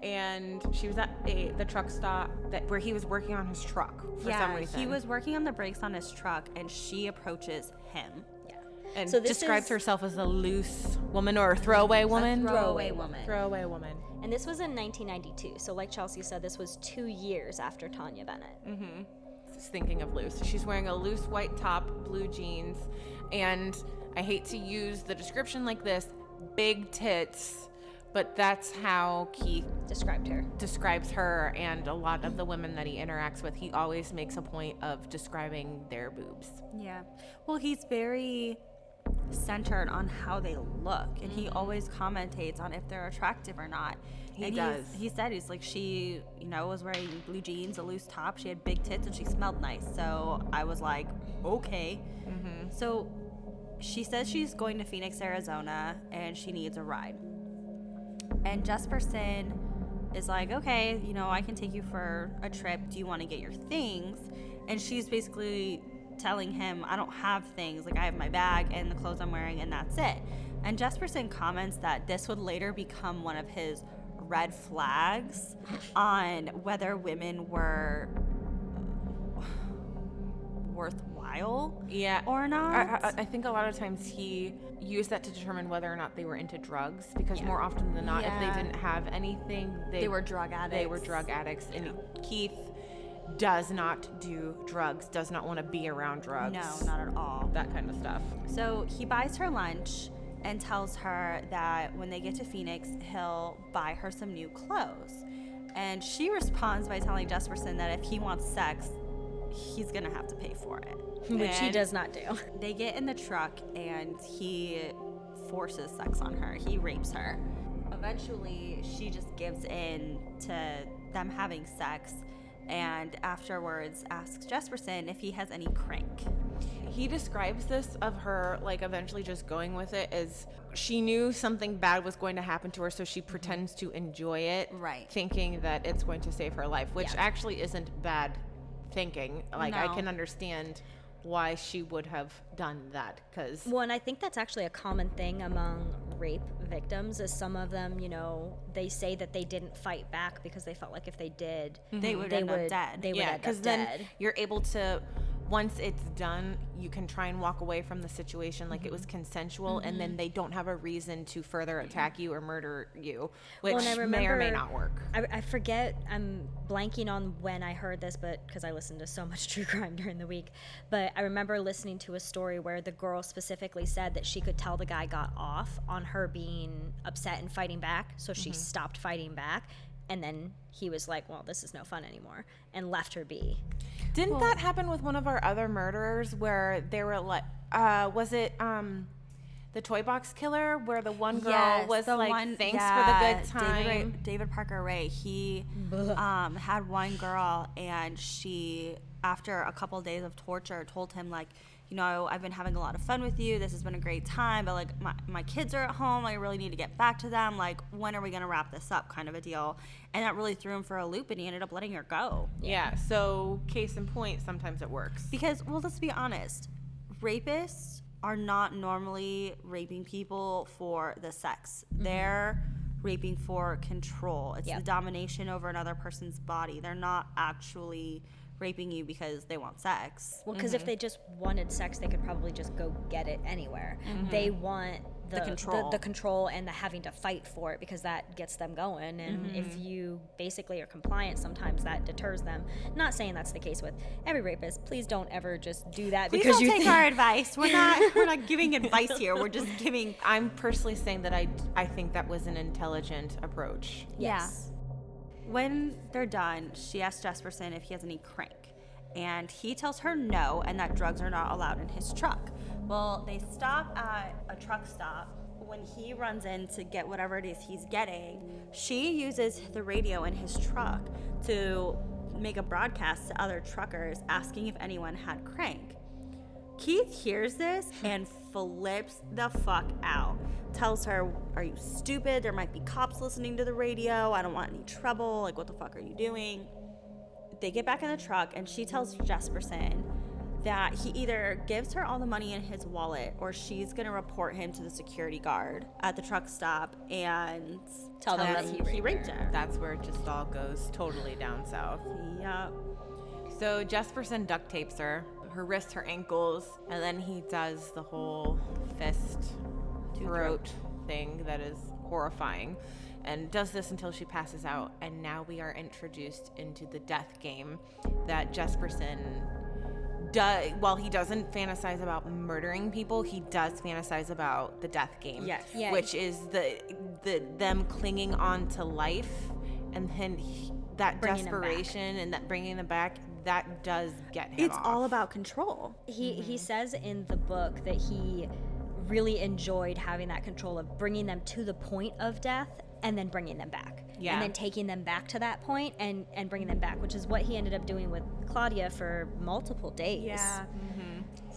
and she was at the truck stop where he was working on his truck for some reason. he was working on the brakes on his truck, and she approaches him. Yeah. and So this describes is- herself as a loose woman or a throwaway woman. Throwaway woman. Throwaway woman. And this was in 1992. So like Chelsea said, this was 2 years after Tanya Bennett. Just thinking of loose. She's wearing a loose white top, blue jeans, and I hate to use the description like this, big tits, but that's how Keith Described her. describes her and a lot of the women that he interacts with. He always makes a point of describing their boobs. Yeah. Well, he's very centered on how they look, and he always commentates on if they're attractive or not. He And does. He said he's like, she, was wearing blue jeans, a loose top, she had big tits, and she smelled nice. So I was like, okay. So she says she's going to Phoenix, Arizona, and she needs a ride. And Jesperson is like, okay, I can take you for a trip. Do you want to get your things? And she's basically telling him, I don't have things. Like, I have my bag and the clothes I'm wearing, and that's it. And Jesperson comments that this would later become one of his red flags on whether women were worthwhile Yeah. or not. I think a lot of times he used that to determine whether or not they were into drugs, because more often than not, if Yeah. they didn't have anything, They were drug addicts. They were drug addicts. And Keith does not do drugs, does not want to be around drugs. No, not at all. That kind of stuff. So he buys her lunch and tells her that when they get to Phoenix, he'll buy her some new clothes. And she responds by telling Jesperson that if he wants sex, he's gonna have to pay for it. Which he And does not do. They get in the truck and he forces sex on her. He rapes her. Eventually, she just gives in to them having sex, and afterwards asks Jesperson if he has any crank. He describes this of her, like, eventually just going with it as she knew something bad was going to happen to her, so she pretends to enjoy it, Right. thinking that it's going to save her life, which Yeah. actually isn't bad thinking. Like, I No. can understand why she would have done that, because Well, and I think that's actually a common thing among rape victims is some of them, they say that they didn't fight back because they felt like if they did, They would end up dead. They would yeah, end up because dead. then you're able to, once it's done, you can try and walk away from the situation like it was consensual, and then they don't have a reason to further attack you or murder you, which Well, and I may or may remember- not work. I forget, I'm blanking on when I heard this, but because I listened to so much true crime during the week. But I remember listening to a story where the girl specifically said that she could tell the guy got off on her being upset and fighting back. So she stopped fighting back. And then he was like, well, this is no fun anymore, and left her be. Didn't that happen with one of our other murderers where they were like, was it the Toy Box Killer, where the one girl was the like, one- thanks yeah, for the good time? David Parker Ray, he had one girl, and she, after a couple days of torture, told him, like, I've been having a lot of fun with you. This has been a great time, but, like, my kids are at home. I really need to get back to them. Like, when are we going to wrap this up, kind of a deal. And that really threw him for a loop, and he ended up letting her go. Yeah, so case in point, sometimes it works. Because, well, let's be honest, rapists are not normally raping people for the sex. They're raping for control. It's Yep. the domination over another person's body. They're not actually raping you because they want sex. Well, because if they just wanted sex, they could probably just go get it anywhere. They want the control and the having to fight for it, because that gets them going. And if you basically are compliant, sometimes that deters them. Not saying that's the case with every rapist. Please don't ever just do that. Please because don't you take our advice. We're not giving advice here. We're just giving. I'm personally saying that I think that was an intelligent approach. Yes. Yeah. When they're done, she asks Jesperson if he has any crank. And he tells her no, and that drugs are not allowed in his truck. Well, they stop at a truck stop. When he runs in to get whatever it is he's getting, she uses the radio in his truck to make a broadcast to other truckers asking if anyone had crank. Keith hears this and flips the fuck out. Tells her, "Are you stupid? There might be cops listening to the radio. I don't want any trouble. Like, what the fuck are you doing?" They get back in the truck, and she tells Jesperson that he either gives her all the money in his wallet or she's going to report him to the security guard at the truck stop and Tell them that he raped her. That's where it just all goes totally down south. Yep. So Jesperson duct tapes her wrists, her ankles, and then he does the whole fist throat thing that is horrifying, and does this until she passes out. And now we are introduced into the death game that Jesperson does. While he doesn't fantasize about murdering people, he does fantasize about the death game. Yes. Yeah. Which is the them clinging on to life, and then that Bringing them back. desperation and that bringing them back, that does get him It's off. all about control. He says in the book that he really enjoyed having that control of bringing them to the point of death and then bringing them back. Yeah. And then taking them back to that point and bringing them back, which is what he ended up doing with Claudia for multiple days.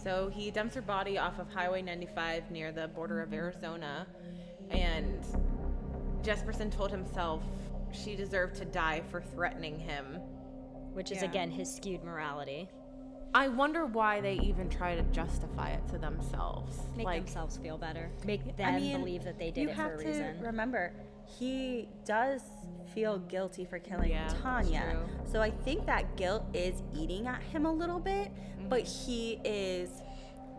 So he dumps her body off of Highway 95 near the border of Arizona, and Jesperson told himself she deserved to die for threatening him. Which is, Yeah. again, his skewed morality. I wonder why they even try to justify it to themselves. Make themselves feel better. Make them believe that they did it for a reason. You have to remember, he does feel guilty for killing Yeah, that's Tanya. true. So I think that guilt is eating at him a little bit, but he is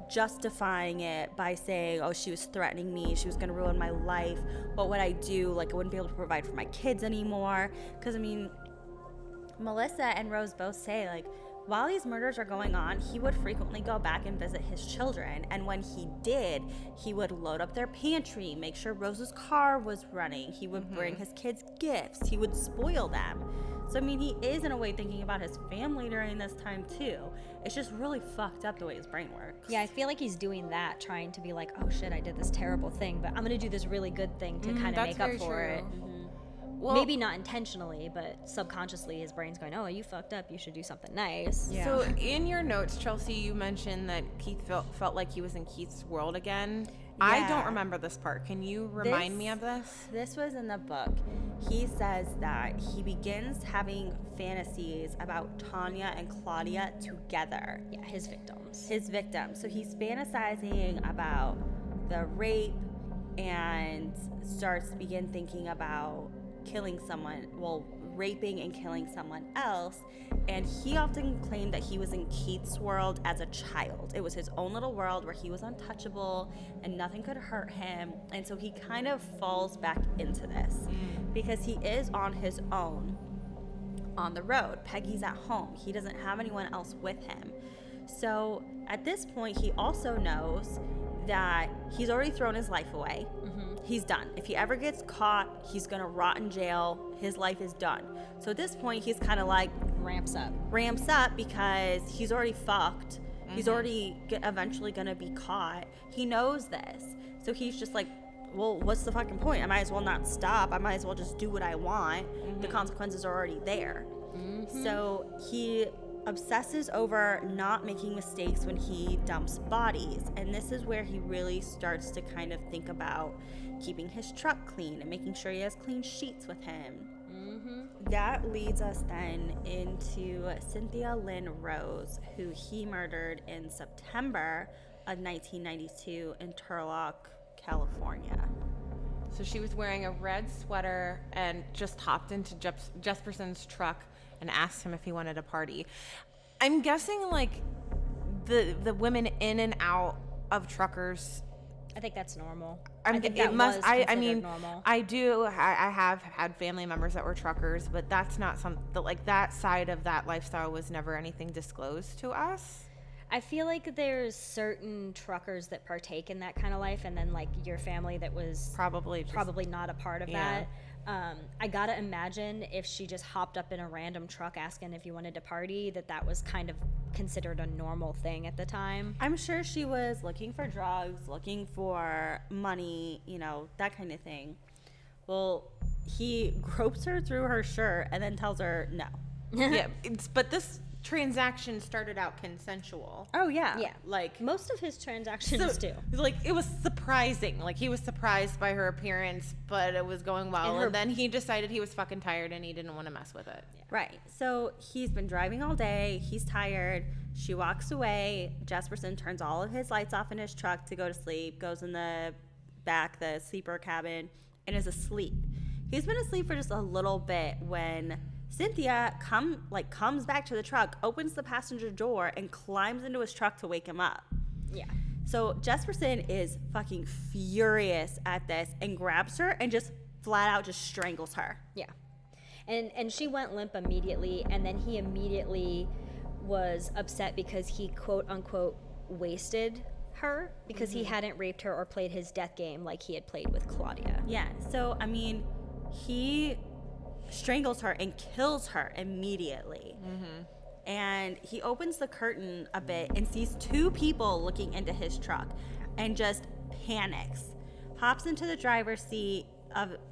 justifying it by saying, "Oh, she was threatening me. She was going to ruin my life. What would I do? Like, I wouldn't be able to provide for my kids anymore." Because, I mean, Melissa and Rose both say, like, while these murders are going on, he would frequently go back and visit his children. And when he did, he would load up their pantry, make sure Rose's car was running. He would bring his kids gifts. He would spoil them. So, I mean, he is, in a way, thinking about his family during this time, too. It's just really fucked up the way his brain works. Yeah, I feel like he's doing that, trying to be like, oh shit, I did this terrible thing, but I'm going to do this really good thing to kind of that's make up very for true. it. Well, Maybe not intentionally, but subconsciously his brain's going, oh, you fucked up, you should do something nice. Yeah. So in your notes, Chelsea, you mentioned that Keith felt like he was in Keith's world again. I Yeah. don't remember this part. Can you remind me of this? This was in the book. He says that he begins having fantasies about Tanya and Claudia together. Yeah, his victims. His victims. So he's fantasizing about the rape and starts to begin thinking about killing someone, well, raping and killing someone else. And he often claimed that he was in Keith's world as a child. It was his own little world where he was untouchable and nothing could hurt him. And so he kind of falls back into this because he is on his own on the road. Peggy's at home. He doesn't have anyone else with him. So at this point, he also knows that he's already thrown his life away. He's done. If he ever gets caught, he's gonna rot in jail. His life is done. So at this point, he's kind of like Ramps up. because he's already fucked. He's already eventually gonna be caught. He knows this. So he's just like, well, what's the fucking point? I might as well not stop. I might as well just do what I want. The consequences are already there. So he obsesses over not making mistakes when he dumps bodies. And this is where he really starts to kind of think about keeping his truck clean and making sure he has clean sheets with him. That leads us then into Cynthia Lynn Rose, who he murdered in September of 1992 in Turlock, California. So she was wearing a red sweater and just hopped into Jesperson's truck and asked him if he wanted a party. I'm guessing like the women in and out of truckers. I think that's normal. I think it that must. was I considered mean, normal. I have had family members that were truckers, but that's not like that side of that lifestyle was never anything disclosed to us. I feel like there's certain truckers that partake in that kind of life, and then like your family that was Probably not a part of Yeah. that. I gotta imagine if she just hopped up in a random truck asking if you wanted to party, that was kind of considered a normal thing at the time. I'm sure she was looking for drugs, looking for money, you know, that kind of thing. Well, he gropes her through her shirt and then tells her no. Yeah, but this transaction started out consensual. Oh, yeah. Yeah, Like most of his transactions do. Like it was surprising. Like he was surprised by her appearance, but it was going well. And then he decided he was fucking tired and he didn't want to mess with it. Yeah. Right. So he's been driving all day. He's tired. She walks away. Jesperson turns all of his lights off in his truck to go to sleep, goes in the back, the sleeper cabin, and is asleep. He's been asleep for just a little bit when Cynthia comes back to the truck, opens the passenger door, and climbs into his truck to wake him up. Yeah. So Jesperson is fucking furious at this and grabs her and just flat out just strangles her. Yeah. And she went limp immediately, and then he immediately was upset because he quote unquote wasted her because he hadn't raped her or played his death game like he had played with Claudia. Yeah. So I mean, he strangles her and kills her immediately. And he opens the curtain a bit and sees two people looking into his truck and just panics, hops into the driver's seat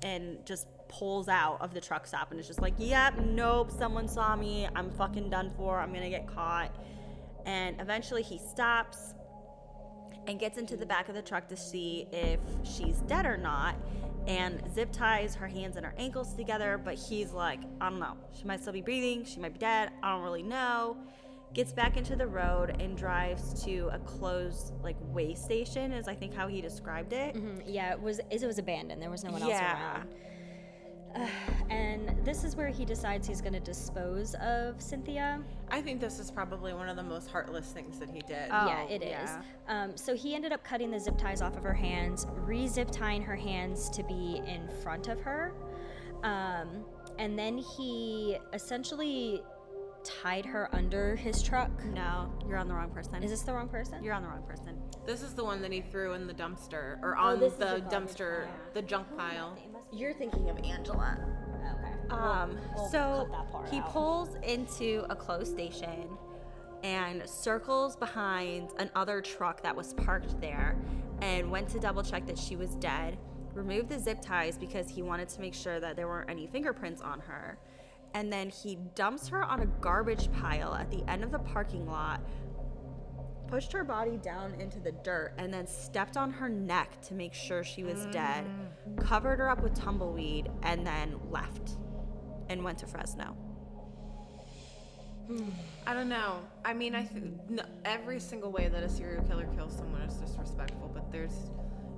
and just pulls out of the truck stop and is just like, yep, nope, someone saw me, I'm fucking done for, I'm gonna get caught. And eventually he stops and gets into the back of the truck to see if she's dead or not, and zip ties her hands and her ankles together, but he's like, I don't know, she might still be breathing, she might be dead, I don't really know. Gets back into the road and drives to a closed like way station, is I think how he described it. Yeah, it was abandoned. There was no one else around. And this is where he decides he's going to dispose of Cynthia. I think this is probably one of the most heartless things that he did. Yeah, it is. So he ended up cutting the zip ties off of her hands, re-zip tying her hands to be in front of her. And then he essentially tied her under his truck. No, you're on the wrong person. Is this the wrong person? You're on the wrong person. This is the one that he threw in the dumpster, or on this is the the garbage dumpster, pile. the junk pile. You're thinking of Angela. Okay. We'll So cut that part he out. pulls into a closed station and circles behind another truck that was parked there and went to double check that she was dead, removed the zip ties because he wanted to make sure that there weren't any fingerprints on her, and then he dumps her on a garbage pile at the end of the parking lot, pushed her body down into the dirt, and then stepped on her neck to make sure she was dead, covered her up with tumbleweed, and then left and went to Fresno. I don't know. I mean, every single way that a serial killer kills someone is disrespectful, but there's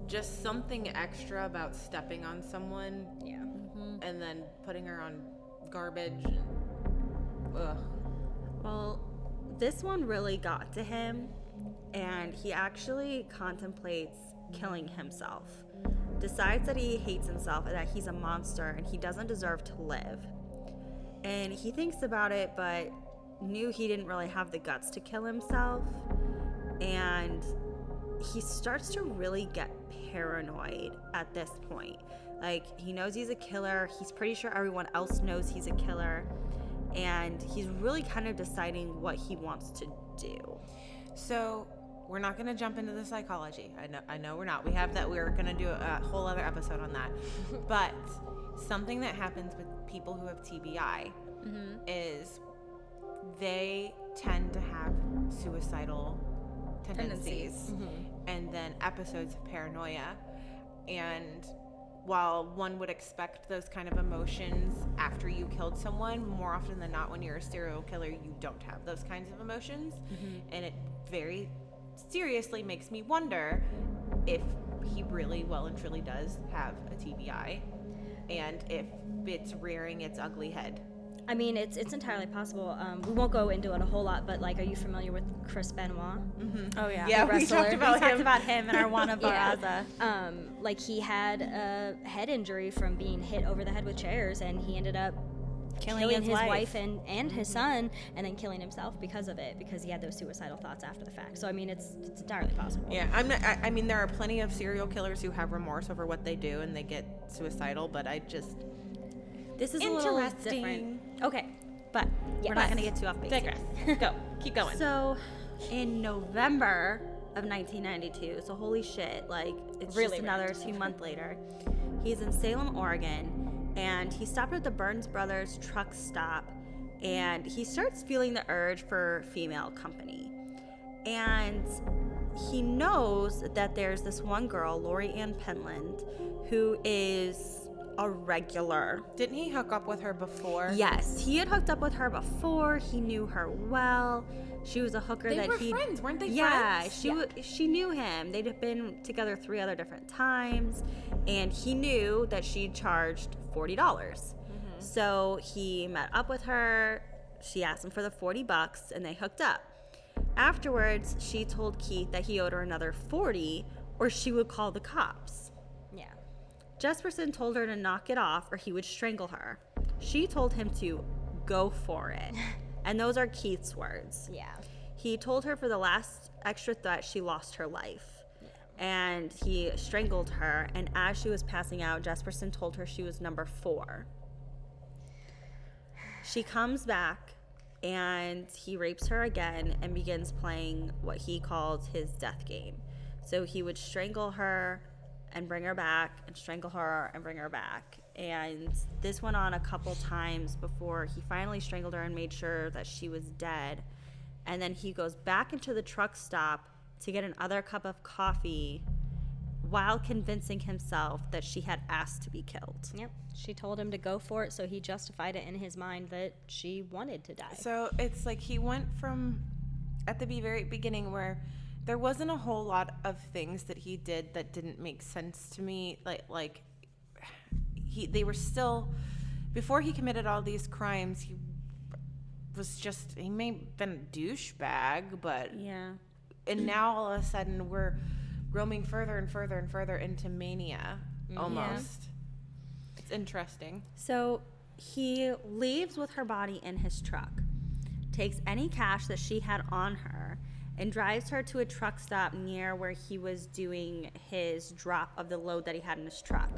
just something extra about stepping on someone Yeah. and then putting her on garbage. Ugh. Well, this one really got to him, and he actually contemplates killing himself. Decides that he hates himself and that he's a monster and he doesn't deserve to live. And he thinks about it, but knew he didn't really have the guts to kill himself. And he starts to really get paranoid at this point. Like, he knows he's a killer. He's pretty sure everyone else knows he's a killer. And he's really kind of deciding what he wants to do. So we're not going to jump into the psychology. I know we're not. We have that. We're going to do a whole other episode on that. But something that happens with people who have TBI is they tend to have suicidal tendencies. And then episodes of paranoia. And while one would expect those kind of emotions after you killed someone, more often than not, when you're a serial killer, you don't have those kinds of emotions. And it very seriously makes me wonder if he really well and truly does have a TBI and if it's rearing its ugly head. I mean, it's entirely possible. We won't go into it a whole lot, but like, are you familiar with Chris Benoit? Oh yeah. Yeah, The we wrestler. talked about him. him in our one of Yeah. Like he had a head injury from being hit over the head with chairs, and he ended up killing his wife and his son, and then killing himself because of it, because he had those suicidal thoughts after the fact. So I mean, it's entirely possible. Yeah, I mean, there are plenty of serial killers who have remorse over what they do and they get suicidal, but I just... This is a little Interesting. different, Okay. but we're not going to get too off base. Digress. Go. Keep going. So, in November of 1992, so holy shit, like, it's Really just another 2 months later, he's in Salem, Oregon, and he stopped at the Burns Brothers truck stop, and he starts feeling the urge for female company. And he knows that there's this one girl, Lori Ann Penland, who is a regular. Didn't he hook up with her before? Yes, he had hooked up with her before. He knew her well. She was a hooker They that were he. friends, weren't they? Yeah, friends? she knew him. They'd have been together 3 other different times, and he knew that she charged $40. So he met up with her. She asked him for the $40, and they hooked up. Afterwards, she told Keith that he owed her another $40, or she would call the cops. Yeah. Jesperson told her to knock it off or he would strangle her. She told him to go for it. And those are Keith's words. Yeah. He told her for the last extra threat, she lost her life. And he strangled her. And as she was passing out, Jesperson told her she was number 4. She comes back and he rapes her again and begins playing what he called his death game. So he would strangle her and bring her back and strangle her and bring her back. And this went on a couple times before he finally strangled her and made sure that she was dead. And then he goes back into the truck stop to get another cup of coffee while convincing himself that she had asked to be killed. Yep. She told him to go for it, so he justified it in his mind that she wanted to die. So it's like he went from at the very beginning where there wasn't a whole lot of things that he did that didn't make sense to me. Like they were still, before he committed all these crimes, he may have been a douchebag, but Yeah. and now all of a sudden we're roaming further and further and further into mania almost. It's interesting. So he leaves with her body in his truck, takes any cash that she had on her, and drives her to a truck stop near where he was doing his drop of the load that he had in his truck.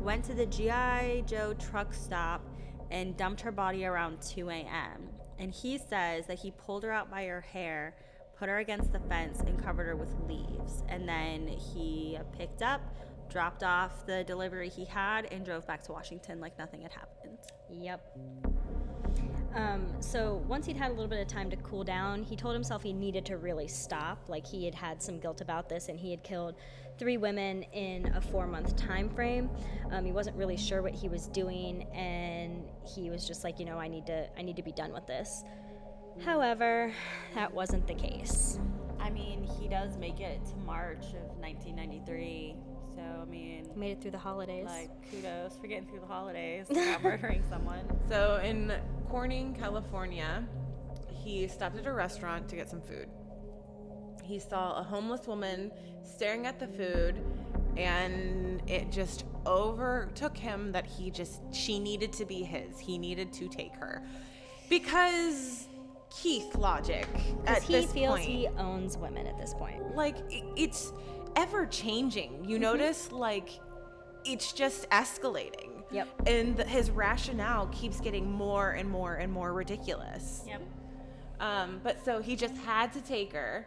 Went to the G.I. Joe truck stop and dumped her body around 2 a.m. And he says that he pulled her out by her hair, put her against the fence, and covered her with leaves. And then he picked up, dropped off the delivery he had, and drove back to Washington like nothing had happened. Yep. So once he'd had a little bit of time to cool down, he told himself he needed to really stop. Like, he had had some guilt about this, and he had killed 3 women in a 4-month time frame. He wasn't really sure what he was doing, and he was just like, I need to be done with this. However, that wasn't the case. I mean, he does make it to March of 1993, so I mean, He made it through the holidays. like, kudos for getting through the holidays without murdering someone. So in Corning, California, he stopped at a restaurant to get some food. He saw a homeless woman staring at the food, and it just overtook him that she needed to be his. He needed to take her. Because Keith logic at Because he this feels point. he owns women at this point. Like, it's ever changing. You notice, like, it's just escalating. Yep. And his rationale keeps getting more and more and more ridiculous. Yep. But so he just had to take her.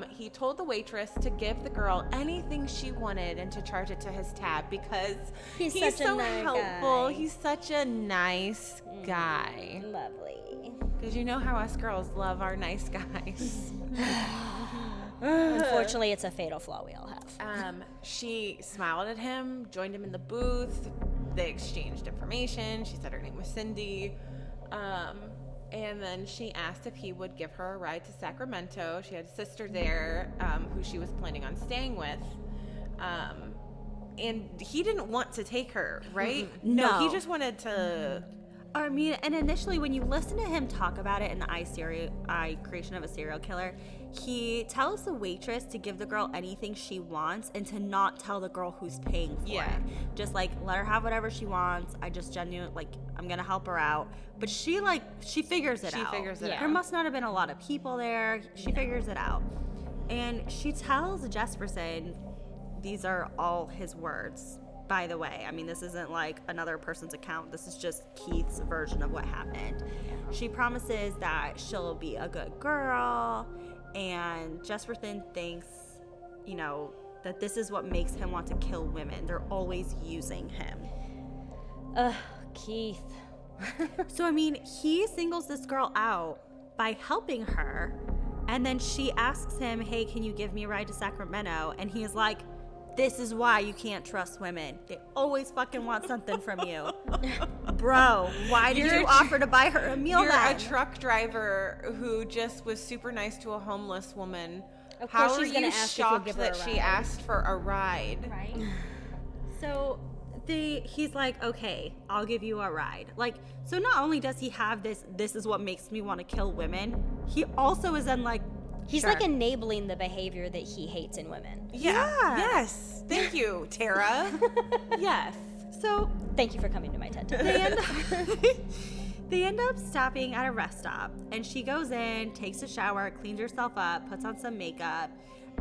He told the waitress to give the girl anything she wanted and to charge it to his tab because He's he's such a so nice helpful. guy. He's such a nice guy. Lovely. Because you know how us girls love our nice guys. Unfortunately, it's a fatal flaw we all have. She smiled at him, joined him in the booth. They exchanged information. She said her name was Cindy. And then she asked if he would give her a ride to Sacramento. She had a sister there who she was planning on staying with. And he didn't want to take her, right? No. He just wanted to... I mean, and initially when you listen to him talk about it in the I Creation of a Serial Killer, he tells the waitress to give the girl anything she wants and to not tell the girl who's paying for it. Just like let her have whatever she wants. I just genuinely like I'm gonna help her out. But she figures it out. She figures it out. There must not have been a lot of people there. She figures it out. And she tells Jesperson, these are all his words, by the way. I mean, this isn't like another person's account. This is just Keith's version of what happened. She promises that she'll be a good girl, and Jesperson thinks, you know, that this is what makes him want to kill women. They're always using him. Ugh, Keith. So, I mean, he singles this girl out by helping her, and then she asks him, hey, can you give me a ride to Sacramento? And he's like, this is why you can't trust women. They always fucking want something from you. Bro, why did you offer to buy her a meal You're then? a truck driver who just was super nice to a homeless woman. Of course How are she's gonna you ask if you'll shocked give her that a she ride. asked for a ride? Right? So he's like, okay, I'll give you a ride. Like, so not only does he have this is what makes me want to kill women, he also is then like, He's sure. like enabling the behavior that he hates in women. Yeah. Yes. Thank you, Tara. Yes. So Thank you for coming to my TED Talk. they end up stopping at a rest stop, and she goes in, takes a shower, cleans herself up, puts on some makeup,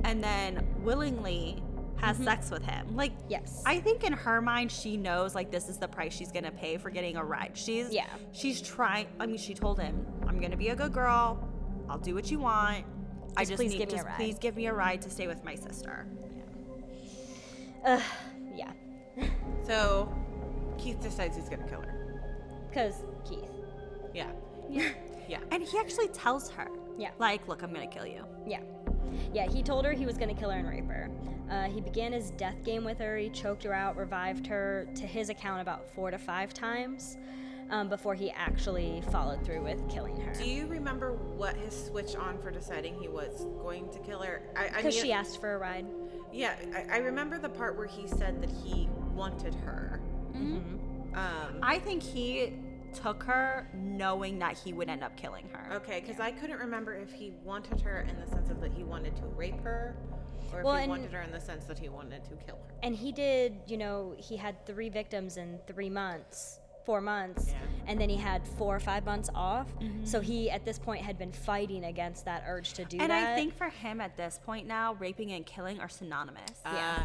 and then willingly has sex with him. Like, Yes. I think in her mind she knows like this is the price she's gonna pay for getting a ride. She's trying. I mean, she told him, I'm gonna be a good girl, I'll do what you want, I just please need give me a just ride." please give me a ride to stay with my sister. Yeah. So Keith decides he's gonna kill her. Because Keith. Yeah. Yeah. And he actually tells her, Yeah. like, look, I'm gonna kill you. Yeah. Yeah, he told her he was going to kill her and rape her. He began his death game with her. He choked her out, revived her, to his account, about 4 to 5 times before he actually followed through with killing her. Do you remember what his switch on for deciding he was going to kill her? I Because mean, she asked for a ride. Yeah, I remember the part where he said that he wanted her. I think he took her knowing that he would end up killing her. Okay, because I couldn't remember if he wanted her in the sense of that he wanted to rape her, or Well, if he and- wanted her in the sense that he wanted to kill her. And he did, you know, he had 3 victims in 3 months, 4 months, Yeah. and then he had 4 or 5 months off. So he, at this point, had been fighting against that urge to do And that. I think for him at this point now, raping and killing are synonymous.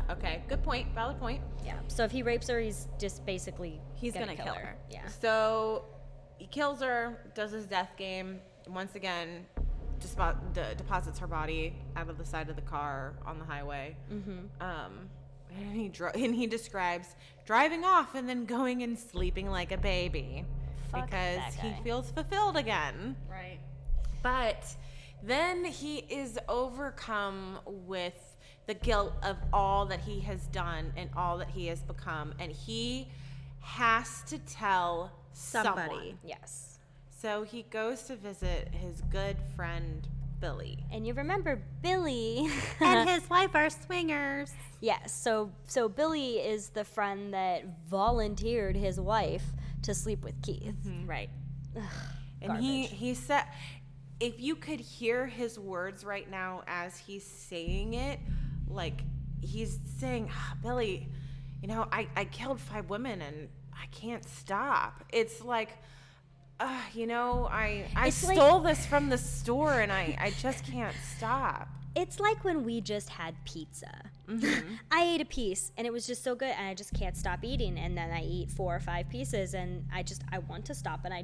Okay, good point, valid point. Yeah. So if he rapes her, he's just basically He's gonna kill her. Yeah. So he kills her, does his death game, and once again deposits her body out of the side of the car on the highway. And he describes driving off and then going and sleeping like a baby Fuck because that he guy. feels fulfilled again. Right. But then he is overcome with the guilt of all that he has done and all that he has become, and he has to tell someone. Yes. So he goes to visit his good friend Billy. And you remember Billy. And his wife are swingers. Yes. So Billy is the friend that volunteered his wife to sleep with Keith. Right. And he said, if you could hear his words right now as he's saying it, like he's saying, Billy, you know, I killed 5 women and I can't stop. It's like, you know, I It's like- stole this from the store and I just can't stop. It's like when we just had pizza. I ate a piece and it was just so good and I just can't stop eating, and then I eat 4 or 5 pieces and I want to stop and I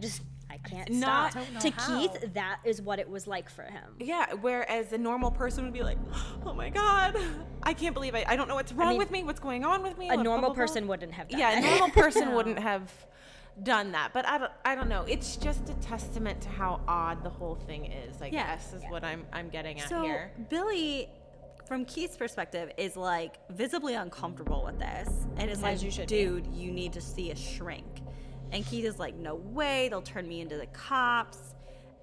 can't Not- stop. Don't know To how. Keith, that is what it was like for him. Yeah, whereas a normal person would be like, oh my God, I can't believe I don't know what's wrong mean, with me, what's going on with me. A blah, normal blah, blah, blah. person wouldn't have done Yeah, a that. normal person wouldn't have done that. But I don't know. It's just a testament to how odd the whole thing is, I Yeah. guess, is what I'm getting at So here. Billy, from Keith's perspective, is like visibly uncomfortable with this, and is As like, you should be. dude, you need to see a shrink. And Keith is like, no way, they'll turn me into the cops.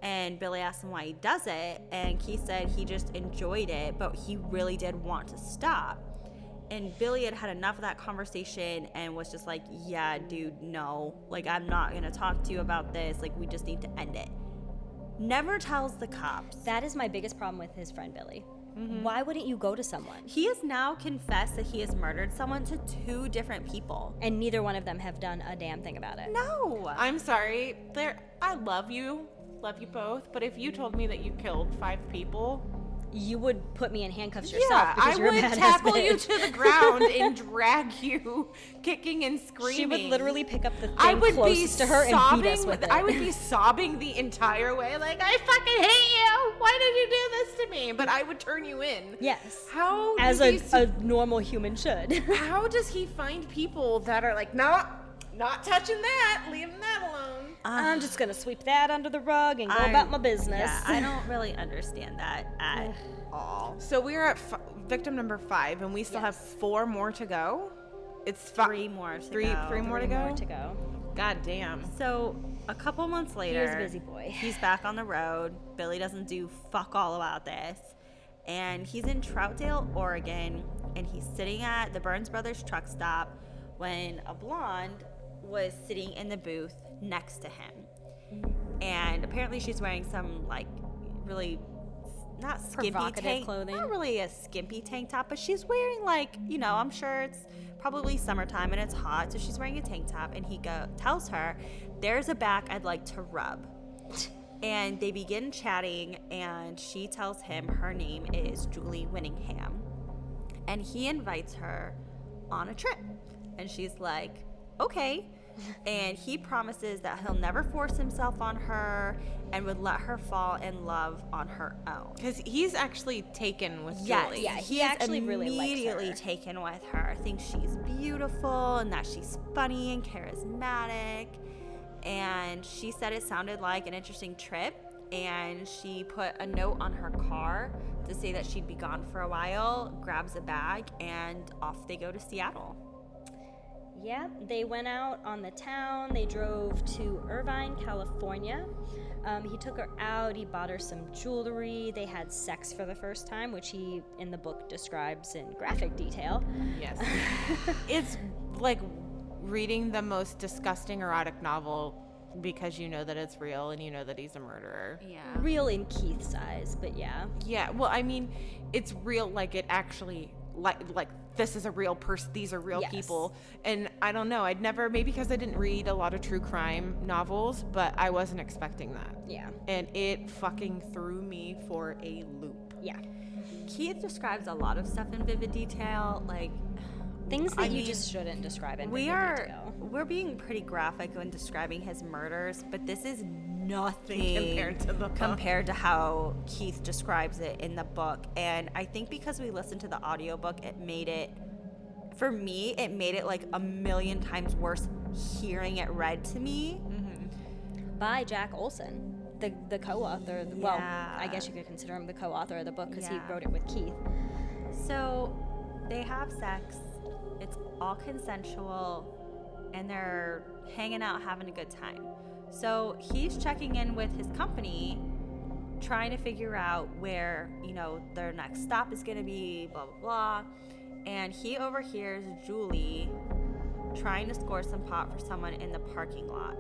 And Billy asks him why he does it, and Keith said he just enjoyed it, but he really did want to stop. And Billy had enough of that conversation and was just like, yeah, dude, no. Like, I'm not going to talk to you about this. Like, we just need to end it. Never tells the cops. That is my biggest problem with his friend Billy. Why wouldn't you go to someone? He has now confessed that he has murdered someone to 2 different people. And neither one of them have done a damn thing about it. No. I'm sorry. I love you both, but if you told me that you killed 5 people, You would put me in handcuffs yourself yeah, because I you're a would badass tackle you bitch. to the ground and drag you, kicking and screaming. She would literally pick up the thing I would be closest to her and beat us with it. I would be sobbing the entire way, like, I fucking hate you. Why did you do this to me? But I would turn you in. Yes. How As do a these- normal human should. How does he find people that are like, not touching that, leaving that alone? I'm just gonna sweep that under the rug and go I- about my business. Yeah, I don't really understand that at all. So we're at victim number 5, and we still have 4 more to go. It's 3 more to three, go. 3 more to Three go. more to go. God damn. So a couple months later, He's a busy boy. He's back on the road. Billy doesn't do fuck all about this. And he's in Troutdale, Oregon, and he's sitting at the Burns Brothers truck stop when a blonde was sitting in the booth next to him. And apparently she's wearing some, like, really not skimpy Provocative tank clothing. Not really a skimpy tank top, but she's wearing, like, you know, I'm sure it's probably summertime and it's hot, so she's wearing a tank top. And he tells her, there's a back I'd like to rub. And they begin chatting, and she tells him her name is Julie Winningham. And he invites her on a trip. And she's like, okay. And he promises that he'll never force himself on her and would let her fall in love on her own. Because he's actually taken with Yes, Julie. Yeah, he is actually really likes immediately her. taken with her. Thinks she's beautiful and that she's funny and charismatic. And she said it sounded like an interesting trip. And she put a note on her car to say that she'd be gone for a while, grabs a bag, and off they go to Seattle. Yeah, they went out on the town. They drove to Irvine, California. He took her out. He bought her some jewelry. They had sex for the first time, which he, in the book, describes in graphic detail. Yes. It's like reading the most disgusting erotic novel because you know that it's real and you know that he's a murderer. Yeah. Real in Keith's eyes, but yeah. Yeah, well, I mean, it's real, like it actually, like this is a real person, these are real Yes. people. And I don't know, I'd never, maybe because I didn't read a lot of true crime novels, but I wasn't expecting that. Yeah. And it fucking threw me for a loop. Yeah. Keith describes a lot of stuff in vivid detail, like Things that I you mean, just shouldn't describe in vivid detail. we're being pretty graphic when describing his murders, but this is nothing Compared to the book. compared to how Keith describes it in the book. And I think because we listened to the audiobook, it made it, for me, it made it like a million times worse hearing it read to me. By Jack Olson, the co-author. Well, Yeah. I guess you could consider him the co-author of the book because he Yeah. wrote it with Keith. So they have sex, it's all consensual, and they're hanging out having a good time. So he's checking in with his company, trying to figure out where, you know, their next stop is going to be, blah, blah, blah. And he overhears Julie trying to score some pot for someone in the parking lot.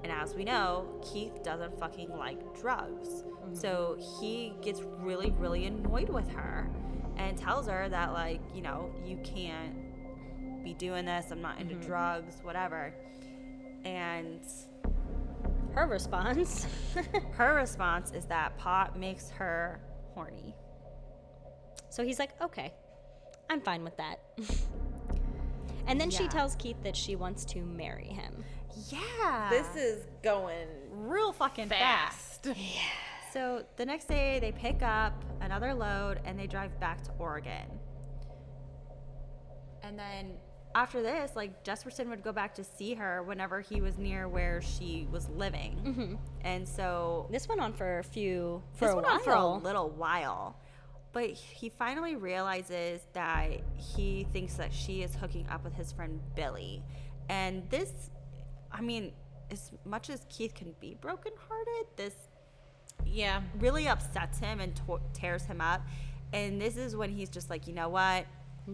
And as we know, Keith doesn't fucking like drugs. So he gets really, really annoyed with her and tells her that, like, you know, you can't be doing this. I'm not into drugs, whatever. And Her response. her response is that pot makes her horny. So he's like, okay, I'm fine with that. And then she Yeah. tells Keith that she wants to marry him. Yeah. This is going real fucking fast. fast. So the next day, they pick up another load and they drive back to Oregon. And then after this, like, Jesperson would go back to see her whenever he was near where she was living. And so This went on for this a went on for a while. little while. But he finally realizes that he thinks that she is hooking up with his friend Billy. And this, I mean, as much as Keith can be brokenhearted, this Yeah. really upsets him and tears him up. And this is when he's just like, you know what?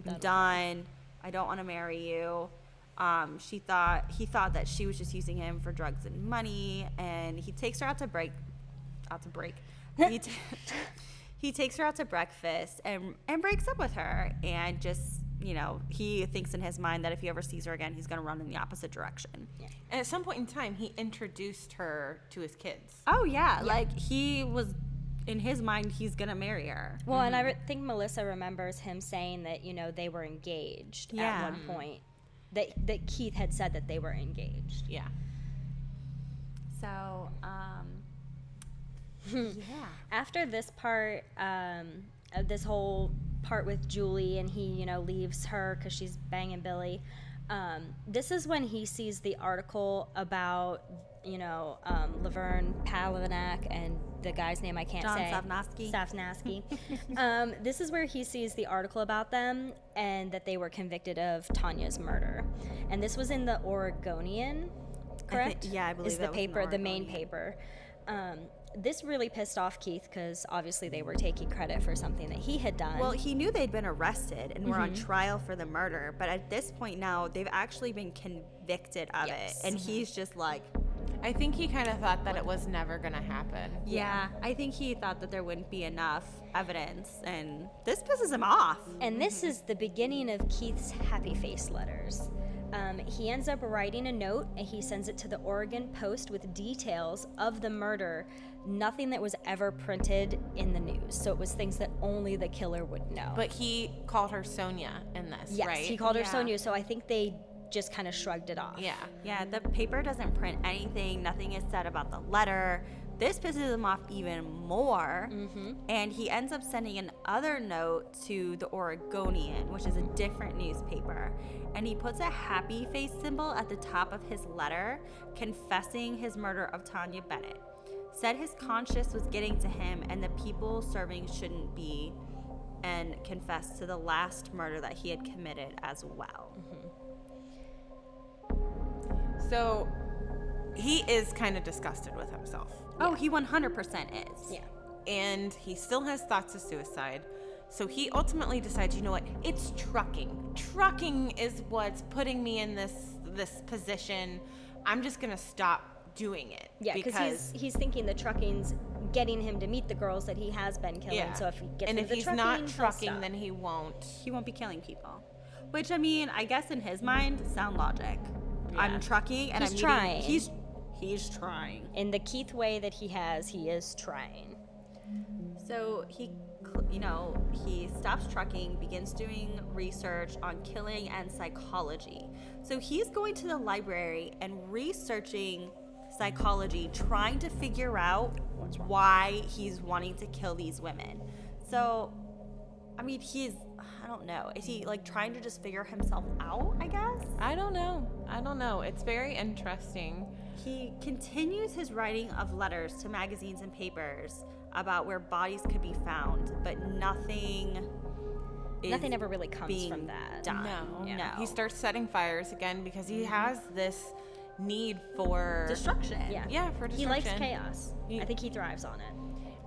I'm done. I don't want to marry you. He thought that she was just using him for drugs and money, and he takes her out to break. He takes her out to breakfast and breaks up with her, and just, you know, he thinks in his mind that if he ever sees her again, he's going to run in the opposite direction. Yeah. And at some point in time, he introduced her to his kids. Oh, yeah. Like, he was, in his mind, he's going to marry her. Well, and I think Melissa remembers him saying that, you know, they were engaged at one point. That Keith had said that they were engaged. Yeah. So, After this part, this whole part with Julie, and he, you know, leaves her because she's banging Billy. This is when he sees the article about, you know, Laverne Palinac and the guy's name I can't say. John Safnaski. This is where he sees the article about them and that they were convicted of Tanya's murder. And this was in the Oregonian, correct? I believe is that the was in paper, the main Oregonian. paper. This really pissed off Keith because obviously they were taking credit for something that he had done. Well, he knew they'd been arrested and were on trial for the murder, but at this point now, they've actually been convicted of it. And he's just like... I think he kind of thought that it was never going to happen. Yeah, I think he thought that there wouldn't be enough evidence, and this pisses him off. And this is the beginning of Keith's happy face letters. He ends up writing a note, and he sends it to the Oregon Post with details of the murder, nothing that was ever printed in the news. So it was things that only the killer would know. But he called her Sonia in this, yes, right? he called her Yeah. Sonia, so I think they just kind of shrugged it off. Yeah. Yeah, the paper doesn't print anything. Nothing is said about the letter. This pisses him off even more. And he ends up sending another note to the Oregonian, which is a different newspaper. And he puts a happy face symbol at the top of his letter, confessing his murder of Tanya Bennett. Said his conscience was getting to him and the people serving shouldn't be, and confessed to the last murder that he had committed as well. So he is kind of disgusted with himself. Oh, he 100% is. Yeah. And he still has thoughts of suicide. So he ultimately decides, you know what? It's trucking. Trucking is what's putting me in this position. I'm just going to stop doing it. Yeah, because he's thinking the trucking's getting him to meet the girls that he has been killing. Yeah. So if he gets and into if the he's trucking, not he'll trucking, stop. then he won't. He won't be killing people. Which, I mean, I guess in his mind, sound logic. Yeah. I'm trucking and He's I'm trying. He's trying. In the Keith way that he has, he is trying. So he stops trucking, begins doing research on killing and psychology. So he's going to the library and researching psychology, trying to figure out why he's wanting to kill these women. So, I mean, I don't know. Is he like trying to just figure himself out, I guess? I don't know. It's very interesting. He continues his writing of letters to magazines and papers about where bodies could be found, but nothing ever really comes being from that. done. No. No. He starts setting fires again because he has this need for Destruction. Yeah, for He destruction. likes chaos. He- I think he thrives on it.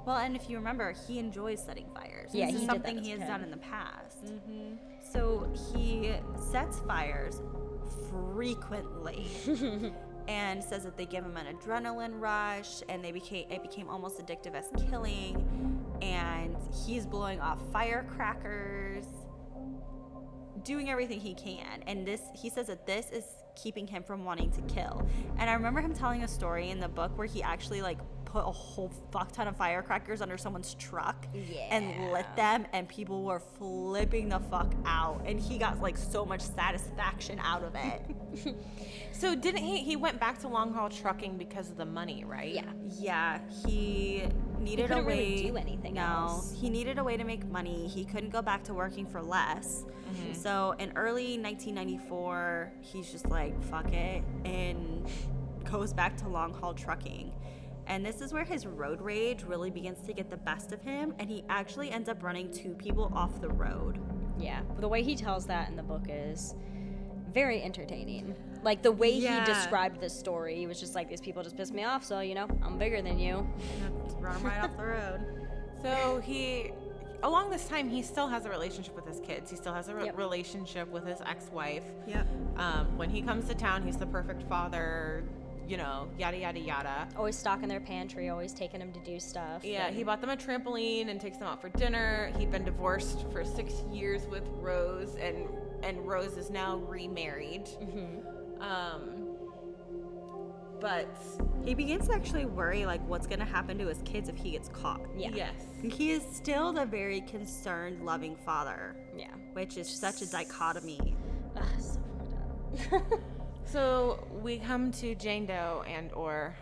Well, and if you remember, he enjoys setting fires. Yeah, This he is did something that as he a has kid. done in the past. So he sets fires frequently and says that they give him an adrenaline rush, and it became almost addictive as killing. And he's blowing off firecrackers, doing everything he can. And he says that this is keeping him from wanting to kill. And I remember him telling a story in the book where he actually put a whole fuck ton of firecrackers under someone's truck and lit them, and people were flipping the fuck out, and he got so much satisfaction out of it. So didn't he went back to long haul trucking because of the money, right? Yeah. Yeah, he needed couldn't a way really do anything else. He needed a way to make money. He couldn't go back to working for less. So in early 1994, he's just like, fuck it, and goes back to long haul trucking. And this is where his road rage really begins to get the best of him, and he actually ends up running 2 people off the road. Yeah. The way he tells that in the book is very entertaining. Like the way he described this story, he was just like, these people just pissed me off, so I'm bigger than you. Run him right off the road. So he along this time, he still has a relationship with his kids. He still has a Yep. relationship with his ex-wife. Yep. When he comes to town, he's the perfect father, you know, yada, yada, yada. Always stocking their pantry, always taking them to do stuff. Yeah, and- he bought them a trampoline and takes them out for dinner. He'd been divorced for 6 years with Rose, and Rose is now remarried. But He begins to actually worry, like, what's going to happen to his kids if he gets caught. Yeah. yes. He is still the very concerned, loving father, Yeah. which is such a dichotomy. Ugh, so fucked up. So we come to Jane Doe and or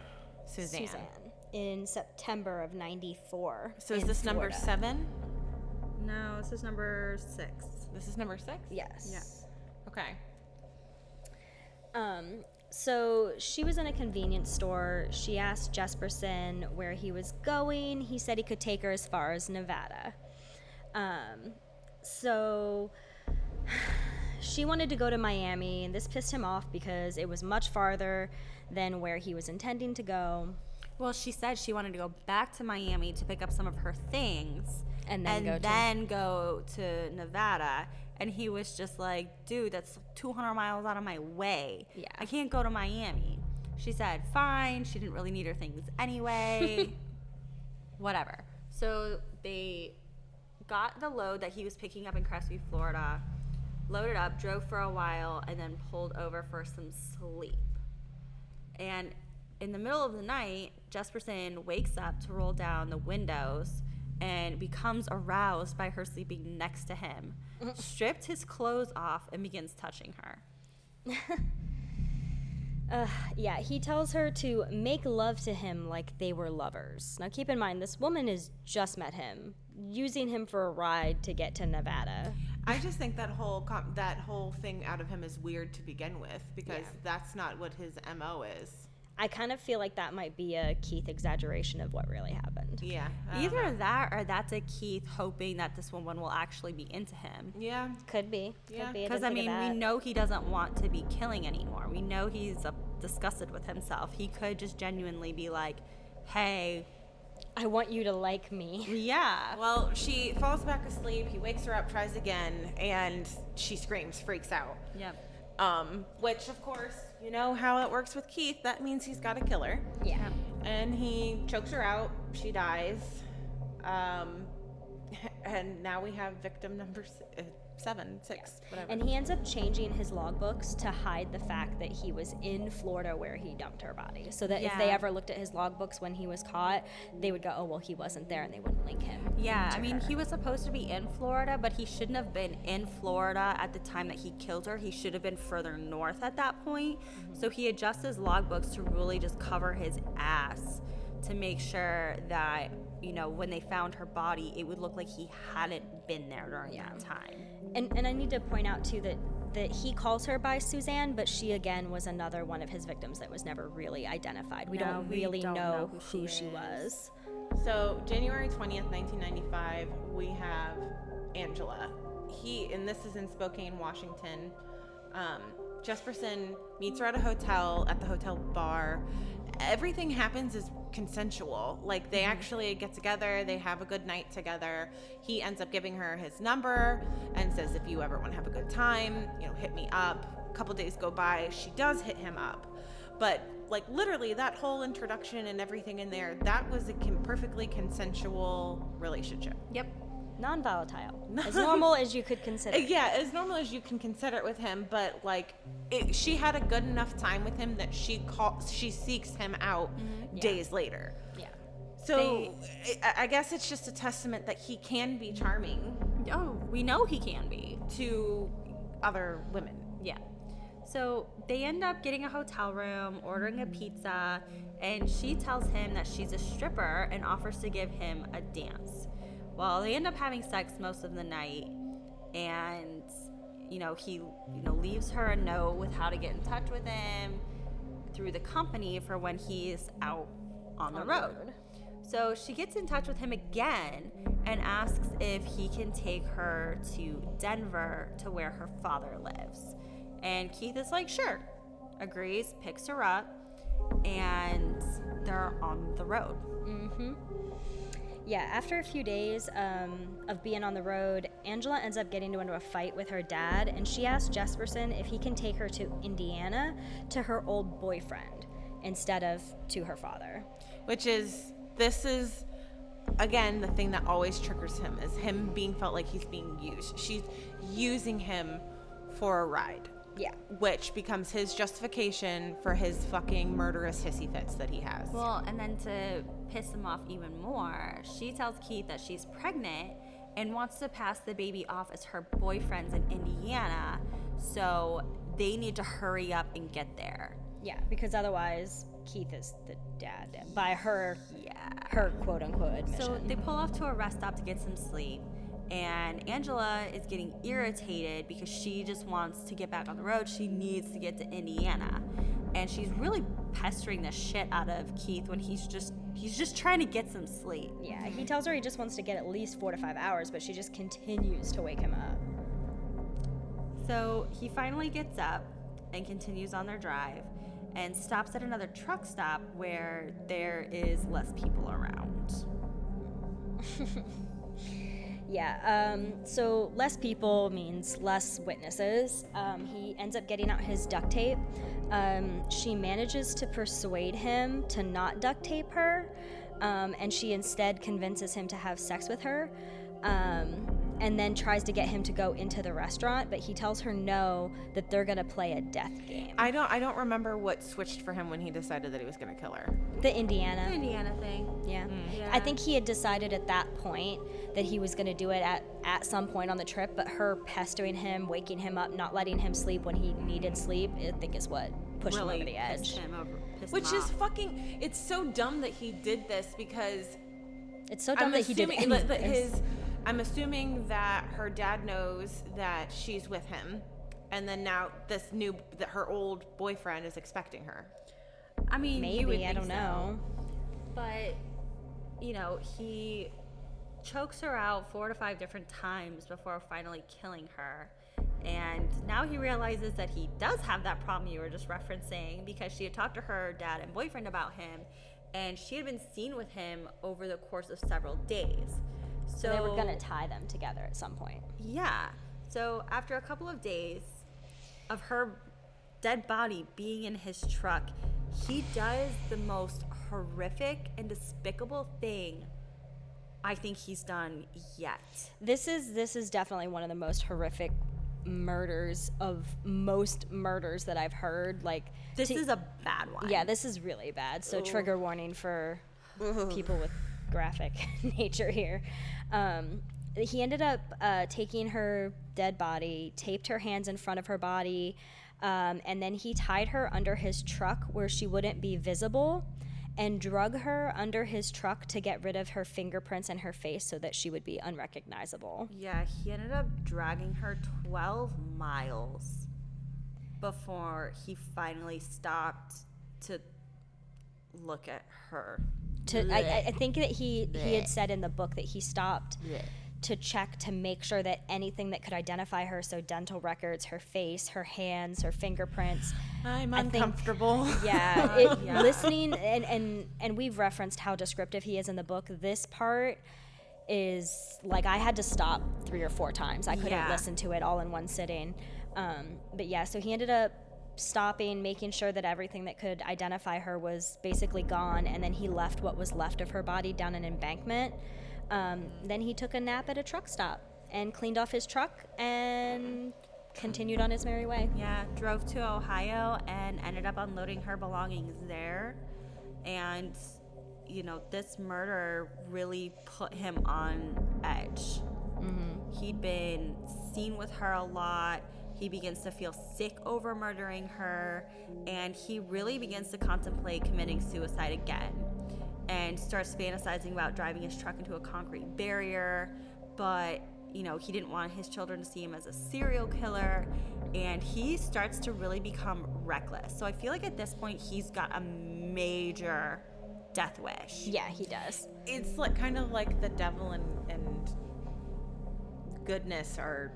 Suzanne. In September of 94. So is in this number Florida. 7? No, this is number 6. This is number 6? Yes. Yeah. Okay. So she was in a convenience store. She asked Jesperson where he was going. He said he could take her as far as Nevada. So she wanted to go to Miami, and this pissed him off because it was much farther than where he was intending to go. Well, she said she wanted to go back to Miami to pick up some of her things And then go to Nevada. And he was just like, dude, that's 200 miles out of my way. Yeah. I can't go to Miami. She said, fine. She didn't really need her things anyway. Whatever. So they got the load that he was picking up in Crestview, Florida, loaded up, drove for a while, and then pulled over for some sleep. And in the middle of the night, Jesperson wakes up to roll down the windows and becomes aroused by her sleeping next to him, stripped his clothes off, and begins touching her. Yeah, he tells her to make love to him like they were lovers. Now keep in mind, this woman has just met him, using him for a ride to get to Nevada. I just think that whole thing out of him is weird to begin with, because that's not what his MO is. I kind of feel like that might be a Keith exaggeration of what really happened. Yeah. I don't Either know. that or that's a Keith hoping that this woman will actually be into him. Yeah. Could be. Yeah. Could be. Because, didn't think of we that. know he doesn't want to be killing anymore. We know he's disgusted with himself. He could just genuinely be like, hey, I want you to like me. yeah. Well, she falls back asleep. He wakes her up, tries again, and she screams, freaks out. Yep. Which, of course, you know how it works with Keith. That means he's got to kill her. Yeah. And he chokes her out. She dies. And now we have victim number 7, 6, whatever. And he ends up changing his logbooks to hide the fact that he was in Florida where he dumped her body. So that if they Yeah. ever looked at his logbooks when he was caught, they would go, oh, well, he wasn't there, and they wouldn't link him. Yeah, to I mean, her. he was supposed to be in Florida, but he shouldn't have been in Florida at the time that he killed her. He should have been further north at that point. So he adjusts his logbooks to really just cover his ass to make sure that, you know, when they found her body, it would look like he hadn't been there during that time. And I need to point out, too, that he calls her by Suzanne, but she, again, was another one of his victims that was never really identified. We No, don't we really don't know know who who she she is. was. So January 20th, 1995, we have Angela. And this is in Spokane, Washington. Jesperson meets her at the hotel bar. Everything happens is consensual. Like, they actually get together, they have a good night together. He ends up giving her his number and says, if you ever want to have a good time, you know, hit me up. A couple days go by, she does hit him up. But, like, literally, that whole introduction and everything in there, that was a perfectly consensual relationship. Yep. Non-volatile. As normal as you could consider. Yeah, as normal as you can consider it with him, but, like, she had a good enough time with him that she seeks him out days later. Yeah. So I guess it's just a testament that he can be charming Oh, we know he can be. to other women. Yeah. So they end up getting a hotel room, ordering a pizza, and she tells him that she's a stripper and offers to give him a dance. Well, they end up having sex most of the night, and he leaves her a note with how to get in touch with him through the company for when he's out on the road. So she gets in touch with him again and asks if he can take her to Denver to where her father lives. And Keith is like, sure, agrees, picks her up, and they're on the road. Yeah, after a few days of being on the road, Angela ends up getting into a fight with her dad, and she asks Jesperson if he can take her to Indiana to her old boyfriend instead of to her father. This is again the thing that always triggers him, is him being felt like he's being used. She's using him for a ride. Yeah. Which becomes his justification for his fucking murderous hissy fits that he has. Well, and then to piss him off even more, she tells Keith that she's pregnant and wants to pass the baby off as her boyfriend's in Indiana, so they need to hurry up and get there. Yeah, because otherwise Keith is the dad by her quote unquote admission. So they pull off to a rest stop to get some sleep, and Angela is getting irritated because she just wants to get back on the road. She needs to get to Indiana, and she's really pestering the shit out of Keith when he's just trying to get some sleep. Yeah, he tells her he just wants to get at least 4 to 5 hours, but she just continues to wake him up. So he finally gets up and continues on their drive and stops at another truck stop where there is less people around. Yeah, so less people means less witnesses. He ends up getting out his duct tape. She manages to persuade him to not duct tape her, and she instead convinces him to have sex with her, and then tries to get him to go into the restaurant, but he tells her no, that they're gonna play a death game. I don't remember what switched for him when he decided that he was gonna kill her. The Indiana. The Indiana thing. Yeah. Yeah. I think he had decided at that point that he was going to do it at some point on the trip, but her pestering him, waking him up, not letting him sleep when he needed sleep, I think is what pushed him over the edge. Which is fucking, it's so dumb that he did this, because It's so dumb that he did anything. I'm assuming that her dad knows that she's with him, and then now that her old boyfriend is expecting her. I mean, you would Maybe, I think don't know. But, he chokes her out 4 to 5 different times before finally killing her. And now he realizes that he does have that problem you were just referencing, because she had talked to her dad and boyfriend about him, and she had been seen with him over the course of several days. So They were going to tie them together at some point. Yeah. So after a couple of days of her dead body being in his truck, he does the most horrific and despicable thing I think he's done yet. This is definitely one of the most horrific murders of most murders that I've heard. This is a bad one. Yeah, this is really bad. So trigger warning for people with graphic nature here. He ended up taking her dead body, taped her hands in front of her body, and then he tied her under his truck where she wouldn't be visible, and drug her under his truck to get rid of her fingerprints and her face so that she would be unrecognizable. Yeah, he ended up dragging her 12 miles before he finally stopped to look at her. I think that he had said in the book that he stopped to check to make sure that anything that could identify her, so dental records, her face, her hands, her fingerprints. I'm uncomfortable. Listening, and we've referenced how descriptive he is in the book. This part is I had to stop 3 or 4 times. I couldn't listen to it all in one sitting. But yeah, so he ended up stopping, making sure that everything that could identify her was basically gone, and then he left what was left of her body down an embankment. Then he took a nap at a truck stop and cleaned off his truck and continued on his merry way. Yeah, drove to Ohio and ended up unloading her belongings there. And, this murder really put him on edge. Mm-hmm. He'd been seen with her a lot. He begins to feel sick over murdering her, and he really begins to contemplate committing suicide again, and starts fantasizing about driving his truck into a concrete barrier. But he didn't want his children to see him as a serial killer, and he starts to really become reckless. So I feel like at this point he's got a major death wish. Yeah, he does. It's kind of like the devil and goodness are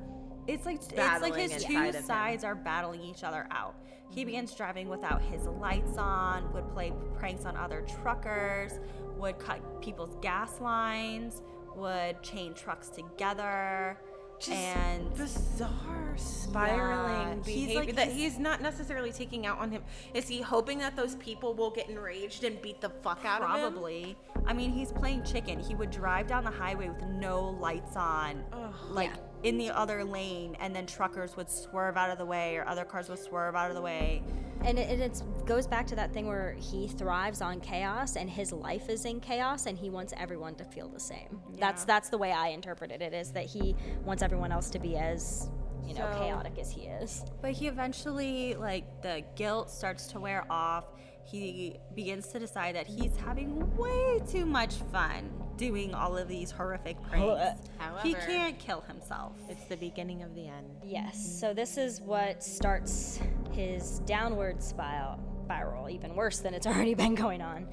it's like battling his inside two of him. sides are battling each other out. He begins driving without his lights on, would play pranks on other truckers, would cut people's gas lines, would chain trucks together. Just and bizarre spiraling He's behavior like- that he's not necessarily taking out on him. Is he hoping that those people will get enraged and beat the fuck out of him? Probably. I mean, he's playing chicken. He would drive down the highway with no lights on, like in the other lane, and then truckers would swerve out of the way, or other cars would swerve out of the way. And it goes back to that thing where he thrives on chaos, and his life is in chaos, and he wants everyone to feel the same. Yeah. That's the way I interpreted it, is that he wants everyone else to be as, you know, So- chaotic as he is. But he eventually, like, the guilt starts to wear off. He begins to decide that he's having way too much fun doing all of these horrific pranks. However- He can't kill himself. It's the beginning of the end. Yes. So this is what starts his downward spiral, even worse than it's already been going on,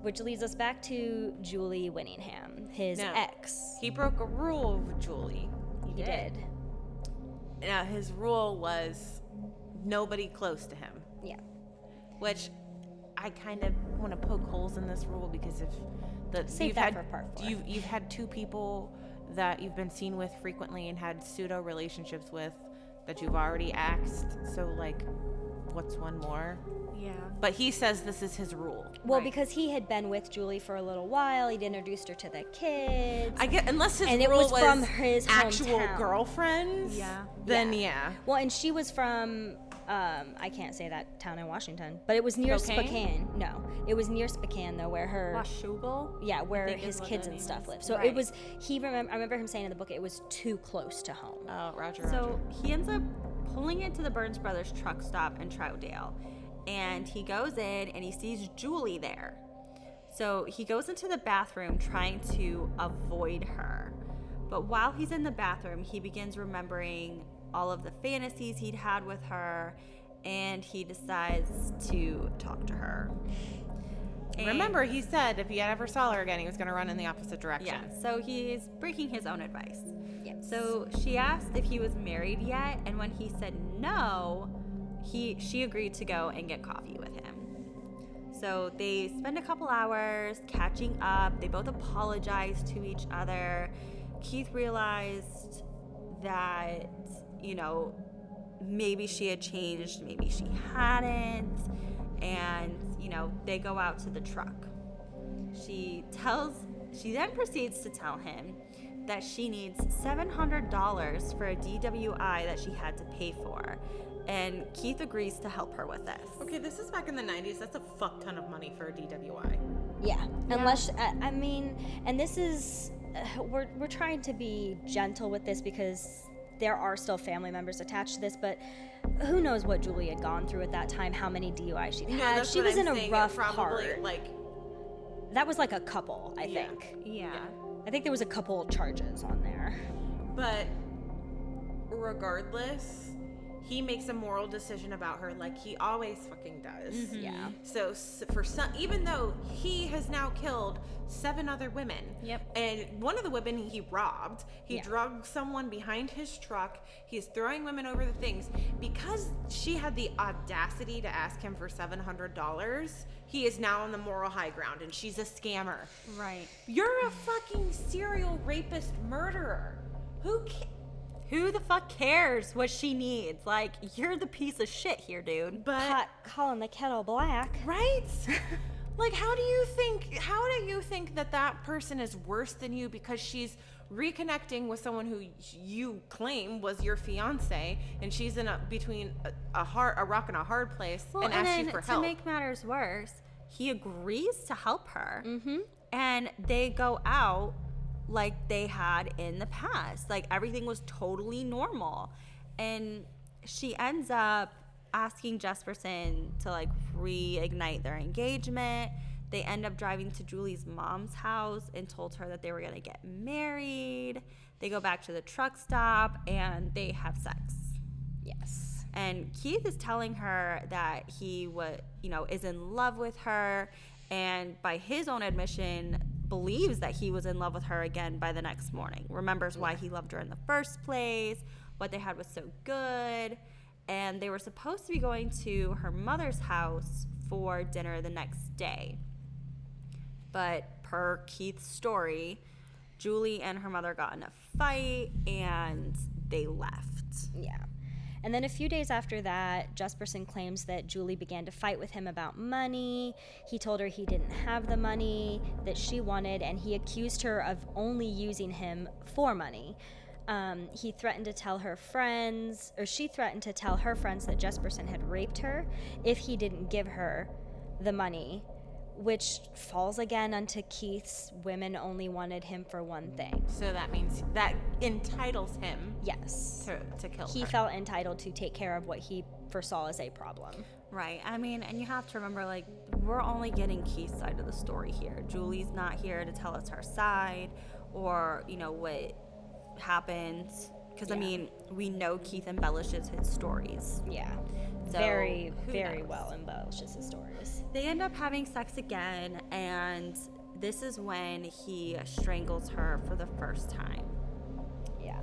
which leads us back to Julie Winningham, his Now, ex. He broke a rule with Julie. He did. Now, his rule was nobody close to him, Yeah. which I kind of want to poke holes in this rule because if Save you've that had for part 4. you've had two people that you've been seen with frequently and had pseudo relationships with that you've already axed, so like what's one more? Yeah. But he says this is his rule. Well, Right. because he had been with Julie for a little while, he'd introduced her to the kids. I get unless his And it rule was from his actual hometown. girlfriends. Yeah. Then yeah. Well, and she was from, I can't say that town in Washington, but it was near Spokane? Spokane. No, it was near Spokane though, where her, Washougal? yeah, where think is his what kids the and name stuff is. live. So Right. it was, I remember him saying in the book, it was too close to home. Oh, Roger. So he ends up pulling into the Burns Brothers truck stop in Troutdale. And he goes in and he sees Julie there. So he goes into the bathroom trying to avoid her. But while he's in the bathroom, he begins remembering all of the fantasies he'd had with her. And he decides to talk to her. And- Remember, he said if he ever saw her again, he was going to run in the opposite direction. Yeah, so he's breaking his own advice. Yes. So she asked if he was married yet, and when he said no, she agreed to go and get coffee with him. So they spend a couple hours catching up. They both apologize to each other. Keith realized that, you know, maybe she had changed, maybe she hadn't, and, you know, they go out to the truck. She then proceeds to tell him that she needs $700 for a DWI that she had to pay for. And Keith agrees to help her with this. Okay, this is back in the 90s. That's a fuck ton of money for a DWI. Yeah, unless I mean, and this is we're trying to be gentle with this because there are still family members attached to this, but who knows what Julie had gone through at that time, how many DUIs she'd had. that's She what was I'm in saying. a rough It probably, part. like, That was like a couple, I Yeah. think. Yeah. I think there was a couple charges on there. but regardless, he makes a moral decision about her like he always fucking does. Yeah. So for some, even though he has now killed 7 other women, Yep. and one of the women he robbed, he Yeah. drugged someone behind his truck. He's throwing women over the things because she had the audacity to ask him for $700. He is now on the moral high ground, and she's a scammer. Right. You're a fucking serial rapist murderer. Who the fuck cares what she needs? Like, you're the piece of shit here, dude. But Pot calling the kettle black. right? Like, how do you think that that person is worse than you because she's reconnecting with someone who you claim was your fiance, and she's in between a rock and a hard place, Well, and and asks then you for to help? make matters worse, he agrees to help her. Mm-hmm. And they go out like they had in the past. Like, everything was totally normal. And she ends up asking Jesperson to, like, reignite their engagement. They end up driving to Julie's mom's house and told her that they were going to get married. They go back to the truck stop and they have sex. Yes. And Keith is telling her that he is in love with her, and by his own admission believes that he was in love with her again by the next morning. Remembers why he loved her in the first place, what they had was so good, and they were supposed to be going to her mother's house for dinner the next day. But per Keith's story, Julie and her mother got in a fight and they left. Yeah. And then a few days after that, Jesperson claims that Julie began to fight with him about money. He told her he didn't have the money that she wanted, and he accused her of only using him for money. He threatened to tell her friends, or she threatened to tell her friends that Jesperson had raped her if he didn't give her the money, which falls again onto Keith's women only wanted him for one thing. So that means that entitles him Yes. to kill He her. felt entitled to take care of what he foresaw as a problem. Right. I mean, and you have to remember, like, we're only getting Keith's side of the story here. Julie's not here to tell us her side or, you know, what happened. Because, I mean, we know Keith embellishes his stories. Yeah. So, very, who very knows? well embellishes his stories. They end up having sex again, and this is when he strangles her for the first time. Yeah.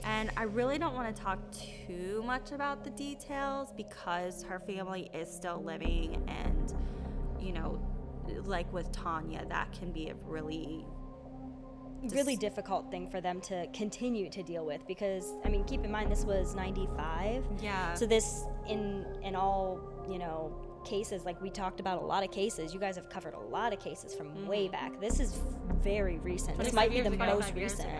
And I really don't want to talk too much about the details because her family is still living, and, you know, like with Tanya, that can be a really difficult thing for them to continue to deal with, because I mean, keep in mind this was 95. Yeah. So this in all, you know, cases, like we talked about a lot of cases. You guys have covered a lot of cases from way back. This is very recent. This might be the most recent.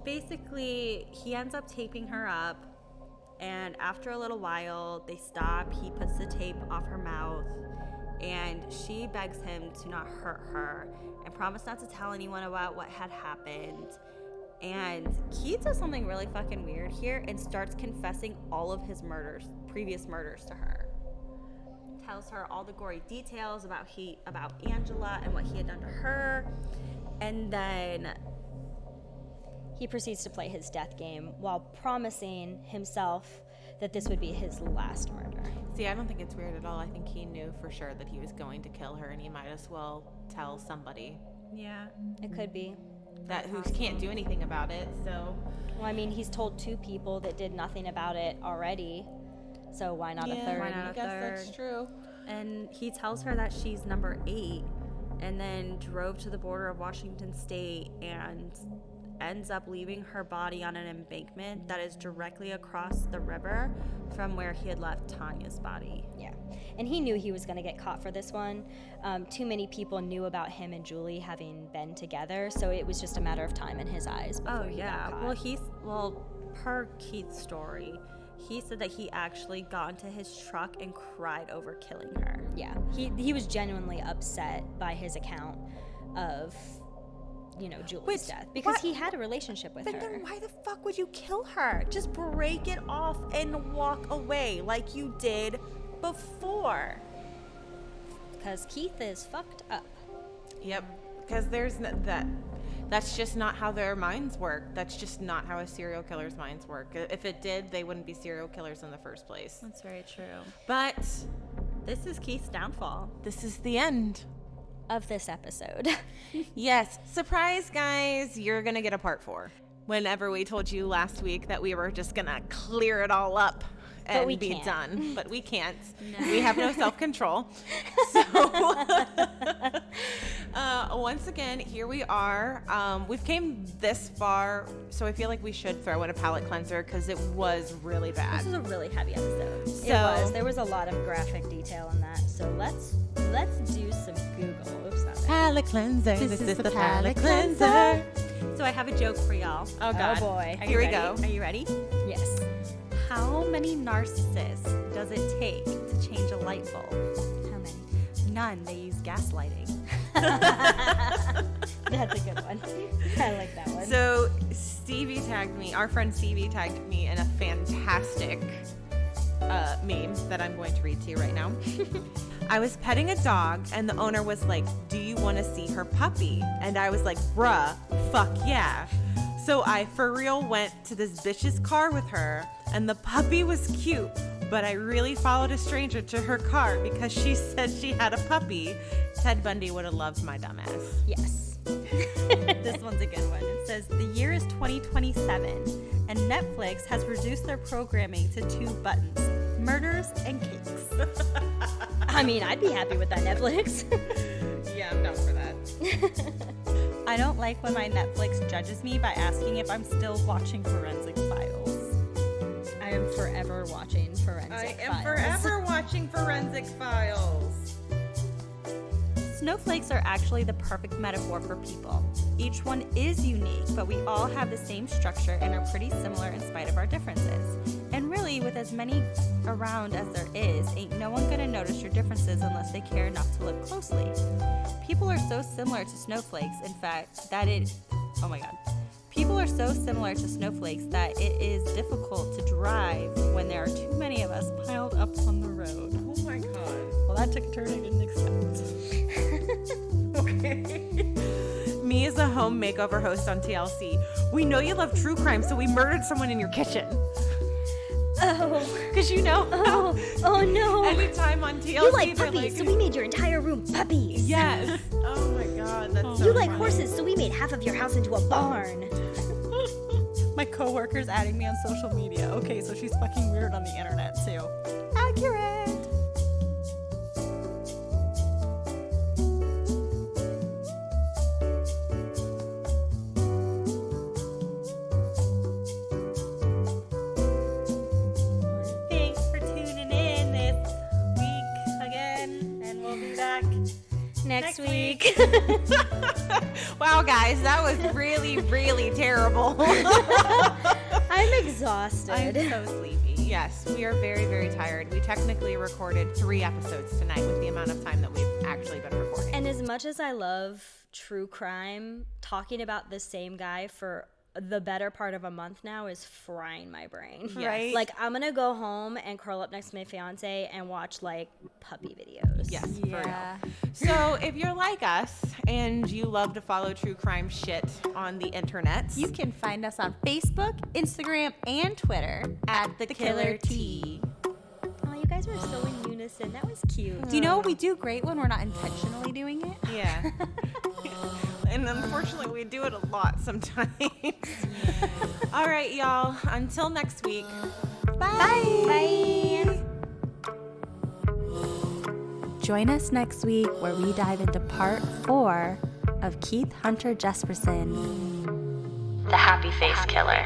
Basically, he ends up taping her up, and after a little while, they stop. He puts the tape off her mouth, and she begs him to not hurt her and promise not to tell anyone about what had happened. And Keith does something really fucking weird here and starts confessing all of his previous murders to her. Tells her all the gory details about Angela and what he had done to her. And then he proceeds to play his death game while promising himself that this would be his last murder. See, I don't think it's weird at all. I think he knew for sure that he was going to kill her, and he might as well tell somebody. Yeah. It could be. That who can't do anything about it, so. Well, I mean, he's told 2 people that did nothing about it already, so why not a third? Why not I a guess third? that's true. And he tells her that she's number 8 and then drove to the border of Washington State and ends up leaving her body on an embankment that is directly across the river from where he had left Tanya's body. Yeah. And he knew he was going to get caught for this one. Too many people knew about him and Julie having been together, so it was just a matter of time in his eyes before he got caught. Well, per Keith's story, he said that he actually got into his truck and cried over killing her. Yeah. He was genuinely upset by his account of, you know, Julie's death, because he had a relationship with her. But then why the fuck would you kill her? Just break it off and walk away like you did before. Because Keith is fucked up. Yep, because that's just not how their minds work. That's just not how a serial killer's minds work. If it did, they wouldn't be serial killers in the first place. That's very true. But This is Keith's downfall. this is the end. Of this episode. Yes, surprise, guys, you're gonna get a part 4. Whenever we told you last week that we were just gonna clear it all up and we be can't. done, but we can't. No. We have no self-control. So once again, here we are. We've came this far, so I feel like we should throw in a palate cleanser because it was really bad. This was a really heavy episode. So- It was. There was a lot of graphic detail in that. So let's do some Google. Oops, not that. Palate cleanser. This is the palate cleanser. cleanser. So I have a joke for y'all. Oh God. Oh boy. Are Here you we ready? go. Are you ready? Yes. How many narcissists does it take to change a light bulb? How many? None. They use gaslighting. That's a good one. I like that one. So our friend Stevie tagged me in a fantastic meme that I'm going to read to you right now. I was petting a dog and the owner was like, "Do you want to see her puppy?" And I was like, "Bruh, fuck yeah." So I for real went to this bitch's car with her, and the puppy was cute, but I really followed a stranger to her car because she said she had a puppy. Ted Bundy would have loved my dumbass. Yes. This one's a good one. It says, the year is 2027, and Netflix has reduced their programming to 2 buttons: murders and cakes. I mean, I'd be happy with that, Netflix. Yeah, I'm down for that. I don't like when my Netflix judges me by asking if I'm still watching Forensic Files. I am forever watching Forensic I Files. am forever watching Forensic Files. Snowflakes are actually the perfect metaphor for people. Each one is unique, but we all have the same structure and are pretty similar in spite of our differences. And really, with as many around as there is, ain't no one gonna notice your differences unless they care enough to look closely. People are so similar to snowflakes, in fact, People are so similar to snowflakes that it is difficult to drive when there are too many of us piled up on the road. Oh my god. Well, that took a turn I didn't expect. Okay. Me as a home makeover host on TLC, we know you love true crime, so we murdered someone in your kitchen. Oh. Because you know. Oh no. Anytime on TLC, You like they're puppies, so we made your entire room puppies. Yes. Oh my god, that's so You like funny. horses, so we made half of your house into a barn. My coworker's adding me on social media. Okay, so she's fucking weird on the internet too. Accurate. Thanks for tuning in this week again, and we'll be back Next week. Wow, guys, that was really, really terrible. I'm exhausted. I'm so sleepy. Yes, we are very, very tired. We technically recorded 3 episodes tonight with the amount of time that we've actually been recording. And as much as I love true crime, talking about the same guy for the better part of a month now is frying my brain. Yes. Right? Like, I'm gonna go home and curl up next to my fiance and watch like puppy videos. Yes, for real. Yeah. So if you're like us and you love to follow true crime shit on the internet, You can find us on Facebook, Instagram, and Twitter at The Killer T. Oh, you guys were so in unison. That was cute. Do you know we do great when we're not intentionally doing it? yeah. And unfortunately, we do it a lot sometimes. All right, y'all. Until next week. Bye. Bye. Join us next week where we dive into part 4 of Keith Hunter Jesperson, The Happy Face Killer.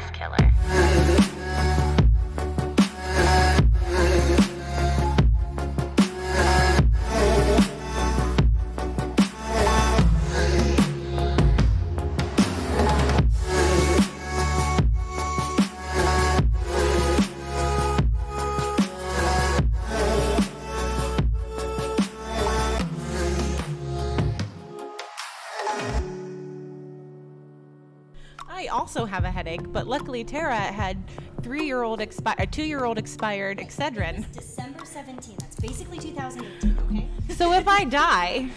I also have a headache, but luckily Tara had 2-year-old expired Excedrin. December 17th. That's basically 2018, okay? So if I die,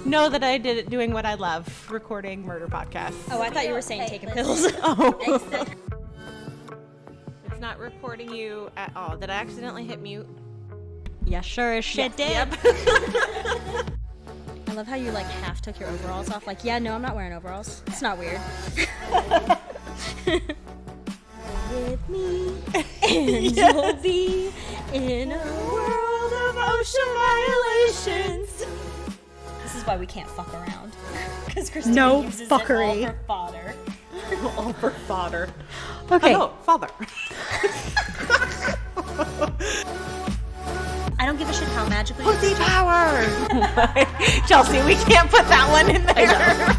know that I did it doing what I love, recording murder podcasts. Oh, I thought you were saying taking pills. Oh. It's not recording you at all. Did I accidentally hit mute? Yeah, sure as shit did. Yep. I love how you like half took your overalls off. Like, yeah, no, I'm not wearing overalls. It's not weird. With me, and you'll be in a world of ocean violations. This is why we can't fuck around. Because Christine No uses fuckery. it all for fodder. All for fodder. Okay. Oh, father. I don't give a shit how magically. Pussy power. Chelsea, we can't put that one in there.